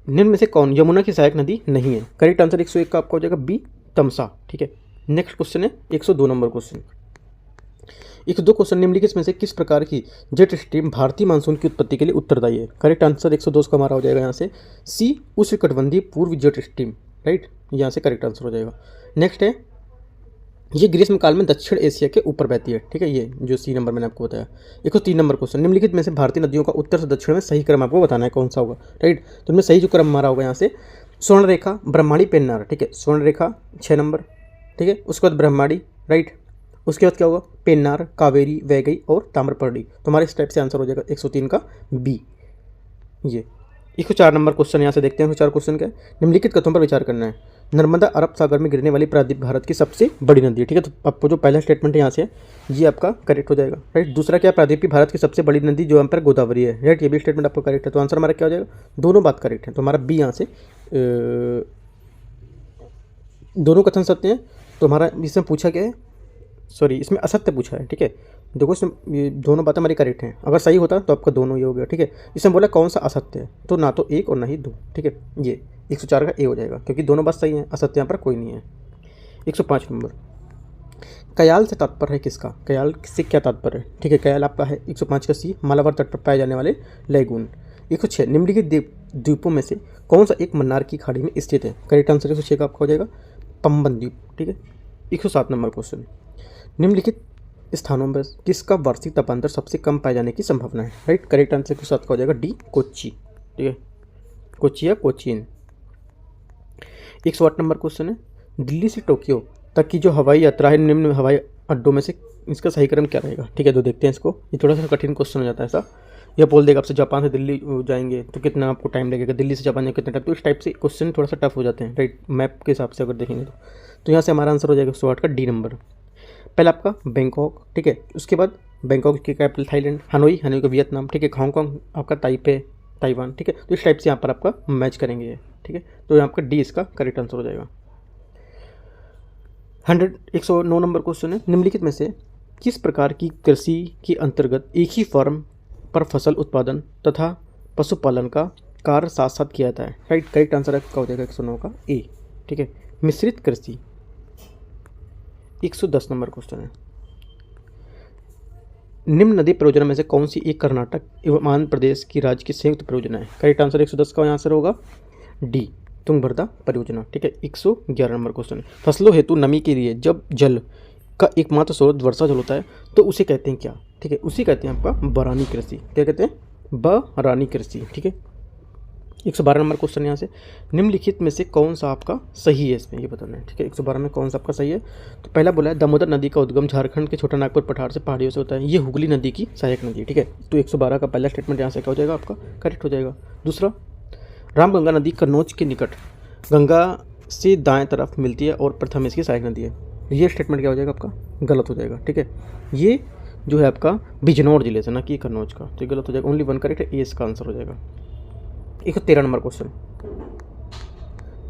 निम्न में से कौन यमुना की सहायक नदी नहीं है? करेक्ट आंसर 101 का आपका हो जाएगा बी, तमसा, ठीक है। नेक्स्ट क्वेश्चन है 102 नंबर क्वेश्चन। 102 क्वेश्चन, निम्नलिखित में से किस प्रकार की जेट स्ट्रीम भारतीय मानसून की उत्पत्ति के लिए उत्तरदायी है? करेक्ट आंसर 102 का हमारा हो जाएगा यहाँ से सी, उष्णकटिबंधीय पूर्व जेट स्ट्रीम, राइट। यहाँ से करेक्ट आंसर हो जाएगा। नेक्स्ट है, ये ग्रीष्म काल में दक्षिण एशिया के ऊपर बहती है, ठीक है। ये जो सी नंबर मैंने आपको बताया। 103 नंबर क्वेश्चन, निम्नलिखित में से भारतीय नदियों का उत्तर से दक्षिण में सही क्रम आपको बताना है, कौन सा होगा, राइट। तो इनमें सही जो क्रम हमारा होगा यहाँ से स्वर्ण रेखा, ब्रह्माणी, पेन्नार, ठीक है। स्वर्ण रेखा 6 नंबर, ठीक है। उसके बाद ब्रह्माणी, राइट। उसके बाद क्या होगा, पेन्नार, कावेरी, वैगई और ताम्रपर्णी। तो हमारे इस टाइप से आंसर हो जाएगा 103 का बी। ये 104 नंबर क्वेश्चन यहाँ से देखते हैं। 104 क्वेश्चन क्या है, निम्नलिखित कथनों पर विचार करना है। नर्मदा अरब सागर में गिरने वाली प्रायद्वीप भारत की सबसे बड़ी नदी है, ठीक है। तो आपको जो पहला स्टेटमेंट है यहाँ से ये आपका करेक्ट हो जाएगा, राइट। दूसरा क्या, प्रायद्वीप भारत की सबसे बड़ी नदी जो यहाँ पर गोदावरी है, राइट। ये भी स्टेटमेंट आपका करेक्ट है। तो आंसर हमारा क्या हो जाएगा, दोनों बात करेक्ट है। तो हमारा बी यहाँ से दोनों कथन सत्य हैं। तो हमारा इसमें पूछा क्या है, सॉरी इसमें असत्य पूछा है, ठीक है। देखो इसमें ये दोनों बातें हमारी करेक्ट हैं। अगर सही होता तो आपका दोनों ये हो गया, ठीक है। इसमें बोला कौन सा असत्य है, तो ना तो 1 और ना ही 2, ठीक है। ये 104 का ए हो जाएगा, क्योंकि दोनों बात सही हैं, असत्य यहाँ पर कोई नहीं है। 105 नंबर, कयाल से तात्पर्य है किसका? कयाल से क्या तात्पर्य है, ठीक है। कयाल आपका है 105 का सी, मालाबार तट पर पाए जाने वाले लैगून। 106, निम्नलिखित द्वीपों में से कौन सा एक मन्नार की खाड़ी में स्थित है? करेक्ट आंसर 106 का आपका हो जाएगा पंबन द्वीप, ठीक है। 107 नंबर क्वेश्चन, निम्नलिखित स्थानों पर किसका वार्षिक तापांतर सबसे कम पाए जाने की संभावना है? राइट। करेक्ट आंसर 107 का हो जाएगा डी, कोच्चि, ठीक है। कोच्चि या कोचीन। 108 नंबर क्वेश्चन है, दिल्ली से टोक्यो तक की जो हवाई यात्रा है निम्न हवाई अड्डों में से इसका सही क्रम क्या रहेगा? ठीक है, तो देखते हैं इसको। ये थोड़ा सा कठिन क्वेश्चन हो जाता है ऐसा। यह बोल देगा आपसे जापान से दिल्ली जाएंगे तो कितना आपको टाइम लगेगा, दिल्ली से जापान जाएंगे कितना टाइम। तो इस टाइप से क्वेश्चन थोड़ा सा टफ हो जाते हैं, राइट, मैप के हिसाब से अगर देखेंगे तो यहाँ से हमारा आंसर हो जाएगा 108 का डी नंबर। पहले आपका बैंकॉक, ठीक है। उसके बाद बैंकॉक की कैपिटल थाईलैंड, हनोई, हनोई का वियतनाम, ठीक है। हांगकॉन्ग आपका ताइपे, ताइवान, ठीक है। तो इस टाइप से यहाँ पर आपका मैच करेंगे ये, ठीक है। तो यहाँ आपका डी इसका करेक्ट आंसर हो जाएगा। 109 नंबर क्वेश्चन है, निम्नलिखित में से किस प्रकार की कृषि के अंतर्गत एक ही फर्म पर फसल उत्पादन तथा पशुपालन का कार्य साथ साथ किया जाता है? राइट, करेक्ट आंसर आपका हो जाएगा 109 का ए, ठीक है। मिश्रित कृषि। 110 नंबर क्वेश्चन है, निम्न नदी परियोजना में से कौन सी एक कर्नाटक एवं आंध्र प्रदेश की राज्य की संयुक्त परियोजना है? करेक्ट आंसर 110 का आंसर होगा डी, तुंगभद्रा परियोजना, ठीक है। 111 नंबर क्वेश्चन है, फसलों हेतु नमी के लिए जब जल का एकमात्र स्रोत वर्षा जल होता है तो उसे कहते हैं क्या? ठीक है, उसे कहते हैं आपका बरानी कृषि। क्या कहते हैं? बरानी कृषि, ठीक है। 112 नंबर क्वेश्चन यहाँ से, निम्नलिखित में से कौन सा आपका सही है इसमें, ये बताना है। ठीक है, 112 में कौन सा आपका सही है। तो पहला बोला है दामोदर नदी का उद्गम झारखंड के छोटा नागपुर पठार से पहाड़ियों से होता है, ये हुगली नदी की सहायक नदी है। ठीक है, तो 112 का पहला स्टेटमेंट यहाँ से क्या हो जाएगा आपका, करेक्ट हो जाएगा। दूसरा, रामगंगा नदी कन्नौज के निकट गंगा से दाएं तरफ मिलती है और प्रथम इसकी सहायक नदी है, ये स्टेटमेंट क्या हो जाएगा आपका, गलत हो जाएगा। ठीक है, ये जो है आपका बिजनौर जिले से, ना कि कन्नौज का, तो ये गलत हो जाएगा। ओनली वन करेक्ट है, ए इसका आंसर हो जाएगा। 113 नंबर क्वेश्चन,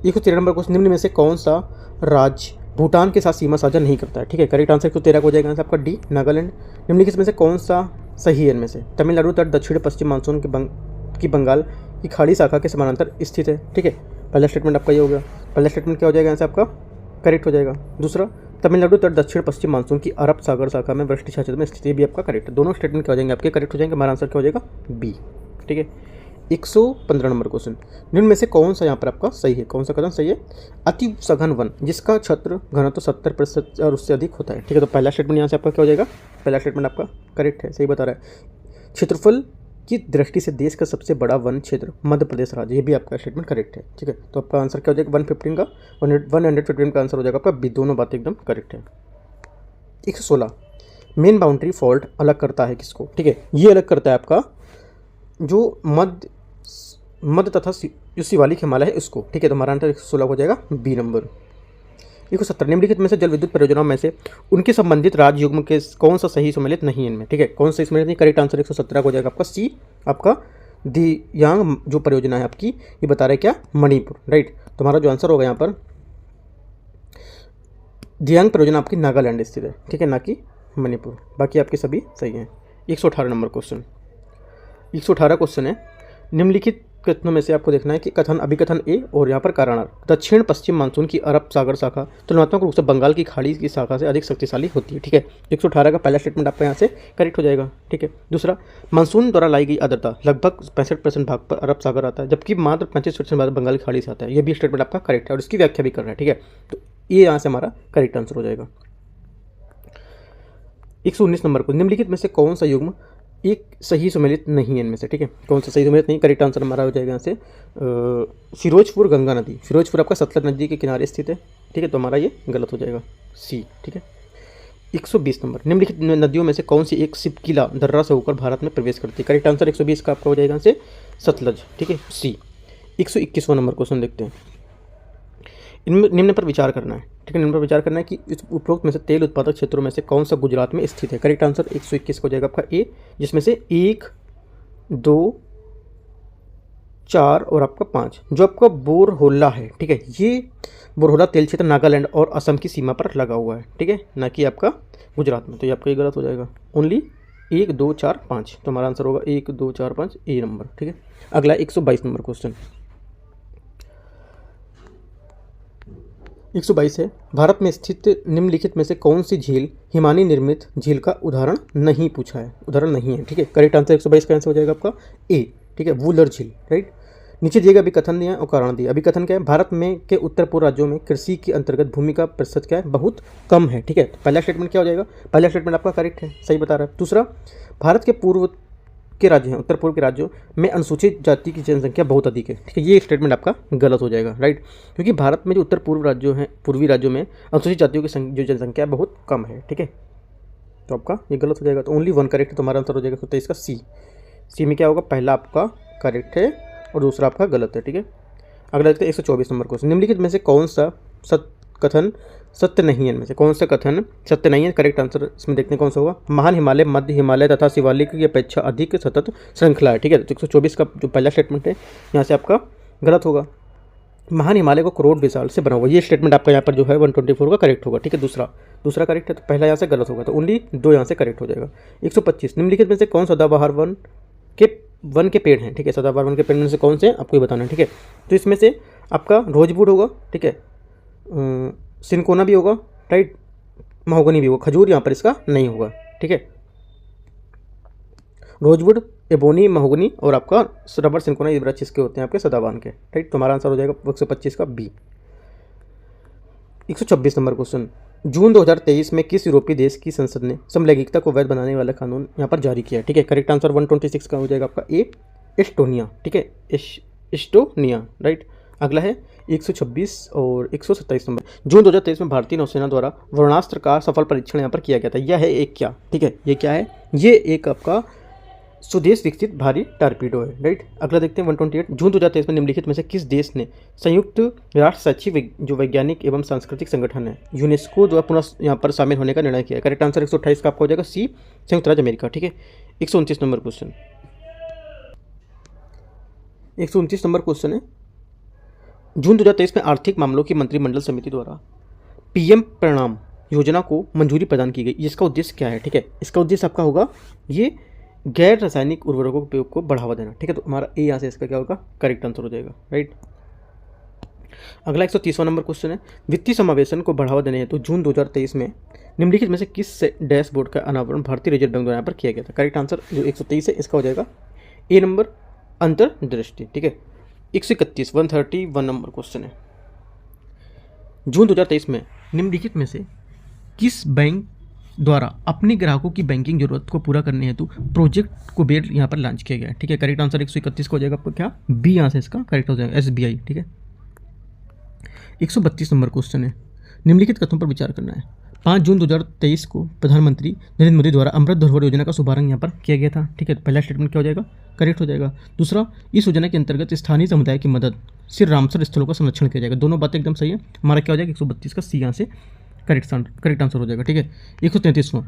113 नंबर क्वेश्चन, निम्न में से कौन सा राज्य भूटान के साथ सीमा साझा नहीं करता है। ठीक है, करेक्ट आंसर 113 हो जाएगा आपका डी, नागालैंड। निम्नलिखित में से कौन सा सही है इनमें से, तमिलनाडु तट दक्षिण पश्चिम मानसून की बंगाल की खाड़ी शाखा के समानांतर स्थित है। ठीक है, पहला स्टेटमेंट आपका ये हो गया। पहला स्टेटमेंट क्या हो जाएगा यहाँ से आपका, करेक्ट हो जाएगा। दूसरा, तमिलनाडु तट दक्षिण पश्चिम मानसून की अरब सागर शाखा में वृष्टि क्षेत्र में स्थिति भी आपका करेक्ट है। दोनों स्टेटमेंट क्या हो जाएंगे आपके, करेक्ट हो जाएंगे। हमारा आंसर क्या हो जाएगा, बी। ठीक है, 115 नंबर क्वेश्चन, निम्न में से कौन सा यहाँ पर आपका सही है, कौन सा कथन सही है। अति सघन वन जिसका क्षेत्र घनत्व 70% और उससे अधिक होता है। ठीक है, तो पहला स्टेटमेंट यहाँ से आपका क्या हो जाएगा, पहला स्टेटमेंट आपका करेक्ट है, सही बता रहा है। क्षेत्रफल की दृष्टि से देश का सबसे बड़ा वन क्षेत्र मध्य प्रदेश राज्य, ये भी आपका स्टेटमेंट करेक्ट है। ठीक है, तो आपका आंसर क्या हो जाएगा, 115 का 115 का आंसर हो जाएगा आपका बी, दोनों बातें एकदम करेक्ट है। 116, मेन बाउंड्री फॉल्ट अलग करता है किसको। ठीक है, ये अलग करता है आपका जो मध्य तथा जो शिवालिक हिमालय है उसको। ठीक है, तो हमारा आंसर 116 हो जाएगा बी नंबर। 117, निम्नलिखित में से जल विद्युत परियोजनाओं में से उनके संबंधित राज्य युग्म के कौन सा सही सम्मिलित नहीं है इनमें। ठीक है, कौन सा सम्मिलित नहीं, करेक्ट आंसर 117 हो जाएगा आपका सी, आपका दियांग जो परियोजना है आपकी, ये बता रहे हैं क्या, मणिपुर। राइट, तो हमारा जो आंसर होगा यहाँ पर दियांग परियोजना आपकी नागालैंड स्थित है। ठीक है, ना कि मणिपुर, बाकी आपके सभी सही हैं। 118 नंबर क्वेश्चन, 118 क्वेश्चन है, निम्नलिखित कथनों में से आपको देखना है कि कथन अभिकथन ए और यहाँ पर कारणार्थ, दक्षिण पश्चिम मानसून की अरब सागर शाखा तुलनात्मक रूप से बंगाल की खाड़ी की शाखा से अधिक शक्तिशाली होती है। ठीक है, 118 का पहला स्टेटमेंट आपका यहाँ से करेक्ट हो जाएगा। ठीक है, दूसरा, मानसून द्वारा लाई गई आर्द्रता लगभग 65% भाग पर अरब सागर आता है, जबकि मात्र 25% भाग बंगाल की खाड़ी से आता है, ये भी स्टेटमेंट आपका करेक्ट है और इसकी व्याख्या भी कर रहा है। ठीक है, तो ये यहाँ से हमारा करेक्ट आंसर हो जाएगा। 119 नंबर को, निम्नलिखित में से कौन सा युग्म एक सही सम्मिलित नहीं है इनमें से। ठीक है, कौन सा सही सम्मिलित नहीं, करेक्ट आंसर हमारा हो जाएगा यहाँ से फिरोजपुर गंगा नदी। फिरोजपुर आपका सतलज नदी के किनारे स्थित है। ठीक है, तो हमारा ये गलत हो जाएगा सी। ठीक है, 120 नंबर, निम्नलिखित नदियों में से कौन सी एक सिपकिला दर्रा से होकर भारत में प्रवेश करती है। करेक्ट आंसर 120 का आपका हो जाएगा यहाँ से सतलज। ठीक है, सी। 121वां नंबर क्वेश्चन देखते हैं, इनमें निम्न पर विचार करना है। ठीक है, निम्न पर विचार करना है कि इस उपरोक्त में से तेल उत्पादक क्षेत्रों में से कौन सा गुजरात में स्थित है। करेक्ट आंसर 121 हो जाएगा आपका ए, जिसमें से 1, 2, 4 और आपका 5 जो आपका बोरहोला है। ठीक है, ये बोरहोला तेल क्षेत्र नागालैंड और असम की सीमा पर लगा हुआ है। ठीक है, ना कि आपका गुजरात में, तो ये आपका ये गलत हो जाएगा। ओनली 1, 2, 4, 5, तो हमारा आंसर होगा 1, 2, 4, 5 ए नंबर। ठीक है, अगला 122 नंबर क्वेश्चन, 122 है, भारत में स्थित निम्नलिखित में से कौन सी झील हिमानी निर्मित झील का उदाहरण नहीं पूछा है, उदाहरण नहीं है। ठीक है, करेक्ट आंसर 122 का आंसर हो जाएगा आपका ए। ठीक है, वुलर झील। राइट, नीचे दिए गए अभिकथन दिया और कारण दिया। अभिकथन क्या है, भारत में के उत्तर पूर्व राज्यों में कृषि के अंतर्गत भूमि का प्रतिशत क्या है, बहुत कम है। ठीक है, तो पहला स्टेटमेंट क्या हो जाएगा, पहला स्टेटमेंट आपका करेक्ट है, सही बता रहा है। दूसरा, भारत के पूर्व के राज्य हैं, उत्तर पूर्व के राज्यों में अनुसूचित जाति की जनसंख्या बहुत अधिक है। ठीक है, ये स्टेटमेंट आपका गलत हो जाएगा। राइट, क्योंकि भारत में जो उत्तर पूर्व राज्यों हैं, पूर्वी राज्यों में अनुसूचित जातियों की जो जनसंख्या बहुत कम है। ठीक है, तो आपका ये गलत हो जाएगा, तो ओनली वन करेक्ट है, तो हमारा आंसर हो जाएगा 123 का सी। सी में क्या होगा, पहला आपका करेक्ट है और दूसरा आपका गलत है। ठीक है, अगला देखते हैं 124 नंबर क्वेश्चन, निम्नलिखित में से कौन सा कथन सत्य नहीं है, इनमें से कौन सा कथन सत्य नहीं है। करेक्ट आंसर इसमें देखते हैं कौन सा होगा, महान हिमालय मध्य हिमालय तथा शिवालिक की अपेक्षा अधिक सतत श्रृंखला है। ठीक है, तो 124 का जो पहला स्टेटमेंट है यहाँ से आपका गलत होगा। महान हिमालय को करोड़ विशाल से बना हुआ, ये स्टेटमेंट आपका यहाँ पर जो है 124 का करेक्ट होगा। ठीक है, दूसरा करेक्ट है, तो पहला यहाँ से गलत होगा, तो ओनली 2 यहाँ से करेक्ट हो जाएगा। 125, निम्नलिखित में से कौन सदाबहार वन के पेड़ हैं। ठीक है, सदाबहार वन के पेड़ में से कौन से आपको ये बताना है। ठीक है, तो इसमें से आपका रोजवुड होगा। ठीक है, सिनकोना भी होगा। राइट, महोगनी भी होगा, खजूर यहाँ पर इसका नहीं होगा। ठीक है, रोजवुड, एबोनी, महोगनी और आपका रबर, सिनकोना, ये वृक्ष इसके होते हैं आपके सदाबहार के। राइट, तो हमारा आंसर हो जाएगा 125 का बी। 126 नंबर क्वेश्चन, जून 2023 में किस यूरोपीय देश की संसद ने समलैंगिकता को वैध बनाने वाला कानून यहाँ पर जारी किया है। ठीक है, करेक्ट आंसर 126 का हो जाएगा आपका ए, एस्टोनिया। ठीक है, एस्टोनिया, राइट। अगला है 126 और 127 नंबर। जून 2023 में भारतीय नौसेना द्वारा वरुणास्त्र का सफल परीक्षण यहाँ पर किया गया था। यह है एक क्या, ठीक है, ये क्या है, ये एक आपका स्वदेश विकसित भारी टारपीडो है, राइट। अगला देखते हैं 128। जून 2023 में निम्नलिखित में से किस देश ने संयुक्त राष्ट्र शैक्षिक जो वैज्ञानिक एवं सांस्कृतिक संगठन है यूनेस्को द्वारा पुनः यहाँ पर शामिल होने का निर्णय किया है? करेक्ट आंसर 128 का आपका हो जाएगा सी, संयुक्त राज्य अमेरिका, ठीक है। 129 नंबर क्वेश्चन, 129 नंबर क्वेश्चन है, जून 2023 में आर्थिक मामलों की मंत्रिमंडल समिति द्वारा पीएम परिणाम योजना को मंजूरी प्रदान की गई। इसका उद्देश्य क्या है, ठीक है, इसका उद्देश्य आपका होगा ये गैर रासायनिक उर्वरकों के उपयोग को बढ़ावा देना, ठीक है। तो हमारा ए यहाँ से इसका क्या होगा, करेक्ट आंसर हो जाएगा, राइट। अगला 130वां नंबर क्वेश्चन है, वित्तीय समावेशन को बढ़ावा देने हेतु जून 2023 में निम्नलिखित में से किस डैशबोर्ड का अनावरण भारतीय रिजर्व बैंक द्वारा पर किया गया था? करेक्ट आंसर जो 123 है इसका हो जाएगा ए नंबर, अंतर्दृष्टि, ठीक है। 131 131 नंबर क्वेश्चन है, जून 2023 में निम्नलिखित में से किस बैंक द्वारा अपने ग्राहकों की बैंकिंग जरूरत को पूरा करने हेतु प्रोजेक्ट कुबेर यहाँ पर लॉन्च किया गया है, ठीक है। करेक्ट आंसर 131 को हो जाएगा आपको क्या, बी यहाँ से इसका करेक्ट हो जाएगा, SBI, ठीक है। 132 नंबर क्वेश्चन है, निम्नलिखित कथनों पर विचार करना है। 5 जून 2023 को प्रधानमंत्री नरेंद्र मोदी द्वारा अमृत धरोहर योजना का शुभारंभ यहाँ पर किया गया था, ठीक है। पहला स्टेटमेंट क्या हो जाएगा, करेक्ट हो जाएगा। दूसरा, इस योजना के अंतर्गत स्थानीय समुदाय की मदद से रामसर स्थलों का संरक्षण किया जाएगा। दोनों बातें एकदम सही है, हमारा क्या हो जाएगा 132 का सी यहाँ से करेक्ट आंसर हो जाएगा, ठीक है। 133वां,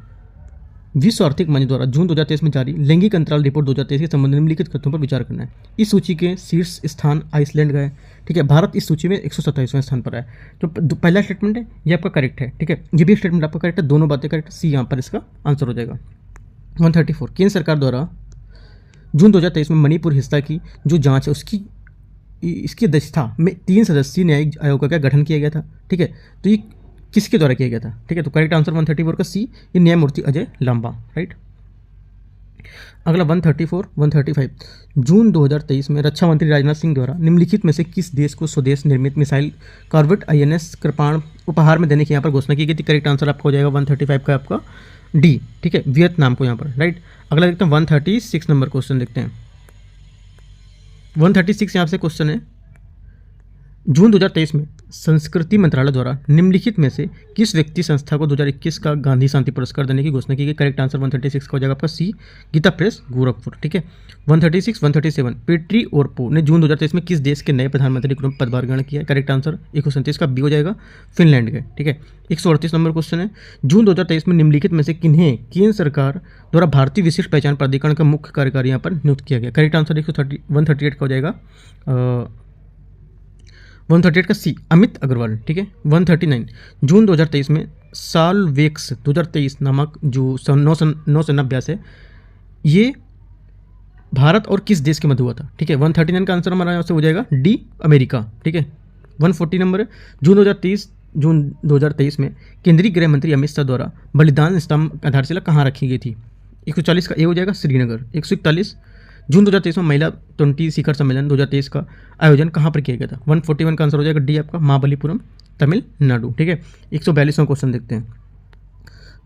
विश्व आर्थिक मंच द्वारा जून 2023 में जारी लैंगिक अंतराल रिपोर्ट 2023 के संबंध में निम्नलिखित कथनों पर विचार करना है। इस सूची के शीर्ष स्थान आइसलैंड का है, ठीक है। भारत इस सूची में 127वें स्थान पर है। तो पहला स्टेटमेंट है ये आपका करेक्ट है, ठीक है। ये भी स्टेटमेंट आपका करेक्ट है, दोनों बातें करेक्ट, सी यहाँ पर इसका आंसर हो जाएगा। 134, केंद्र सरकार द्वारा जून 2023 में मणिपुर हिस्सा की जो जाँच है इसकी अध्यक्षता में 3 सदस्यीय न्यायिक आयोग का गठन किया गया था, ठीक है। तो ये किसके द्वारा किया गया था, ठीक है। तो करेक्ट आंसर 134 का सी, ये न्यायमूर्ति अजय लांबा, राइट। अगला 134 135, जून 2023 में रक्षा मंत्री राजनाथ सिंह द्वारा निम्नलिखित में से किस देश को स्वदेश निर्मित मिसाइल कॉर्वेट INS कृपाण उपहार में देने की यहाँ पर घोषणा की गई थी? करेक्ट आंसर आपका हो जाएगा 135 का आपका डी, ठीक है, वियतनाम को यहाँ पर, राइट। अगला देखते हैं 136 नंबर क्वेश्चन देखते हैं। 136 यहाँ से क्वेश्चन है, जून 2023 में संस्कृति मंत्रालय द्वारा निम्नलिखित में से किस व्यक्ति संस्था को 2021 का गांधी शांति पुरस्कार देने की घोषणा की गई? करेक्ट आंसर 136 का हो जाएगा आपका सी, गीता प्रेस गोरखपुर, ठीक है। 136 137, पेट्री ओरपो ने जून 2023 में किस देश के नए प्रधानमंत्री के रूप में पदभार ग्रहण किया है? करेक्ट आंसर 137 का बी हो जाएगा, फिनलैंड के, ठीक है। 138 नंबर क्वेश्चन है, जून 2023 में निम्नलिखित में से किन्हें केंद्र सरकार द्वारा भारतीय विशिष्ट पहचान प्राधिकरण का मुख्य कार्यकारी यहाँ पर नियुक्त किया गया? करेक्ट आंसर 138 का हो जाएगा 138 का सी, अमित अग्रवाल, ठीक है। 139, जून 2023 में सालवेक्स 2023 नामक जो नौसेना अभ्यास है ये भारत और किस देश के मध्य हुआ था? ठीक है, 139 का आंसर हमारा यहाँ से हो जाएगा डी, अमेरिका, ठीक है। 140 नंबर है, जून 2023 में केंद्रीय गृह मंत्री अमित शाह द्वारा बलिदान स्तंभ आधारशिला कहाँ रखी गई थी? 140 का ए हो जाएगा, श्रीनगर। 141, जून 2023 में महिला 20 शिखर सम्मेलन 2023 का आयोजन कहाँ पर किया गया था? 141 का आंसर हो जाएगा डी आपका, महाबलीपुरम, तमिलनाडु, ठीक है। 142वां क्वेश्चन देखते हैं,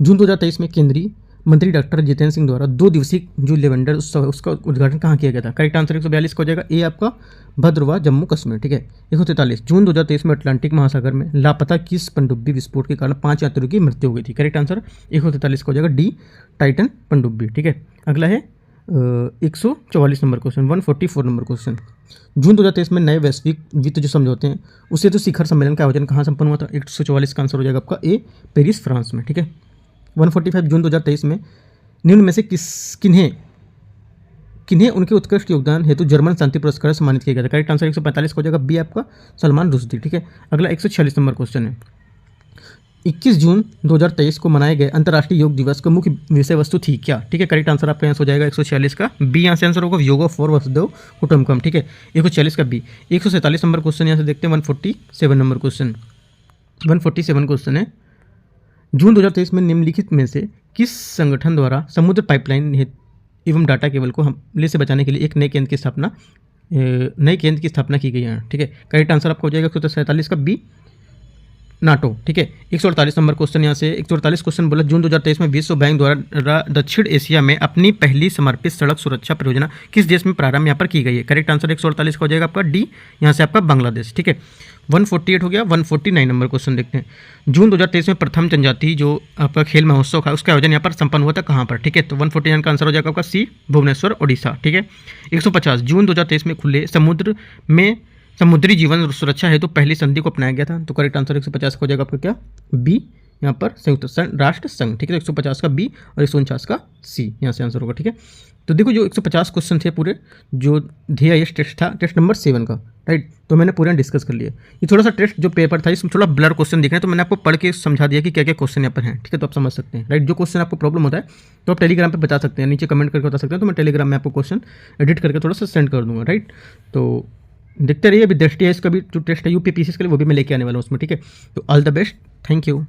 जून 2023 में केंद्रीय मंत्री डॉक्टर जितेंद्र सिंह द्वारा 2 दिवसीय जो लेवेंडर उत्सव उसका उद्घाटन कहाँ किया गया था? करेक्ट आंसर 142 का हो जाएगा ए आपका, भद्रवाह, जम्मू कश्मीर, ठीक है। 143, जून 2023 में अटलांटिक महासागर में लापता किस पनडुब्बी विस्फोट के कारण 5 यात्रियों की मृत्यु हो गई थी? करेक्ट आंसर 143 का हो जाएगा डी, टाइटन पनडुब्बी, ठीक है। अगला है 144 नंबर क्वेश्चन, 144 नंबर क्वेश्चन, जून 2023 में नए वैश्विक वित्त जो समझौते हैं उससे तो शिखर सम्मेलन का आयोजन कहाँ संपन्न हुआ था? 144 का आंसर हो जाएगा आपका ए, पेरिस, फ्रांस में, ठीक है। 145, जून 2023 में निम्न में से किन्हें उनके उत्कृष्ट योगदान हेतु जर्मन शांति पुरस्कार सम्मानित किया गया था? करेक्ट आंसर 145 हो जाएगा बी आपका, सलमान रुश्दी, ठीक है। अगला 146 नंबर क्वेश्चन है, 21 जून 2023 को मनाए गए अंतर्राष्ट्रीय योग दिवस का मुख्य विषय वस्तु थी क्या? ठीक है, करेक्ट आंसर आपका यहाँ हो जाएगा 146 का बी, यहाँ से आंसर होगा योगा फॉर वसुधैव कुटुंबकम, ठीक है। 146 का बी। 147 नंबर क्वेश्चन यहाँ से देखते हैं, 147 नंबर क्वेश्चन, 147 क्वेश्चन है, जून 2023 में निम्नलिखित में से किस संगठन द्वारा समुद्र पाइपलाइन एवं डाटा केबल को हमले से बचाने के लिए एक नए केंद्र की स्थापना की गई है? ठीक है, करेक्ट आंसर आपका हो जाएगा 147 का बी, नाटो, ठीक है। 148 नंबर क्वेश्चन यहाँ से 148 क्वेश्चन बोला, जून 2023 में विश्व बैंक द्वारा दक्षिण एशिया में अपनी पहली समर्पित सड़क सुरक्षा परियोजना किस देश में प्रारंभ यहाँ पर की गई है। करेक्ट आंसर 148 का हो जाएगा आपका डी, यहाँ से आपका बांग्लादेश, ठीक है। 148 हो गया। 149 नंबर क्वेश्चन देखते हैं, जून 2023 में प्रथम जनजाति जो आपका खेल महोत्सव था उसका आयोजन यहाँ पर संपन्न हुआ था कहाँ पर, ठीक है। तो 149 का आंसर हो जाएगा आपका सी, भुवनेश्वर ओडिशा, ठीक है। 150 जून 2023 में खुले समुद्र में समुद्री जीवन सुरक्षा हेतु पहली संधि को अपनाया गया था। तो करेक्ट आंसर 150 का हो जाएगा आपका क्या, बी, यहाँ पर संयुक्त राष्ट्र संघ, ठीक है। तो 150 का बी और 149 का सी यहाँ से आंसर होगा, ठीक है। तो देखो जो 150 क्वेश्चन थे पूरे, जो DIS टेस्ट था, टेस्ट नंबर 7 का, राइट। तो मैंने पूरा डिस्कस कर लिया। ये थोड़ा सा टेस्ट जो पेपर था इसमें थोड़ा ब्लर क्वेश्चन दिख रहे हैं, तो मैंने आपको पढ़ के समझा दिया कि क्या क्या क्वेश्चन यहाँ पर हैं, ठीक है। तो आप समझ सकते हैं, राइट। जो क्वेश्चन आपको प्रॉब्लम होता है तो आप टेलीग्राम पे बता सकते हैं, नीचे कमेंट करके बता सकते हैं, तो मैं टेलीग्राम में आपको क्वेश्चन एडिट करके थोड़ा सा सेंड कर दूंगा, राइट। तो देखते रहिए, अभी दृष्टि है इसका भी जो टेस्ट है UPPCS के लिए, वो भी मैं लेके आने वाला हूँ उसमें, ठीक है। तो all the best, thank you.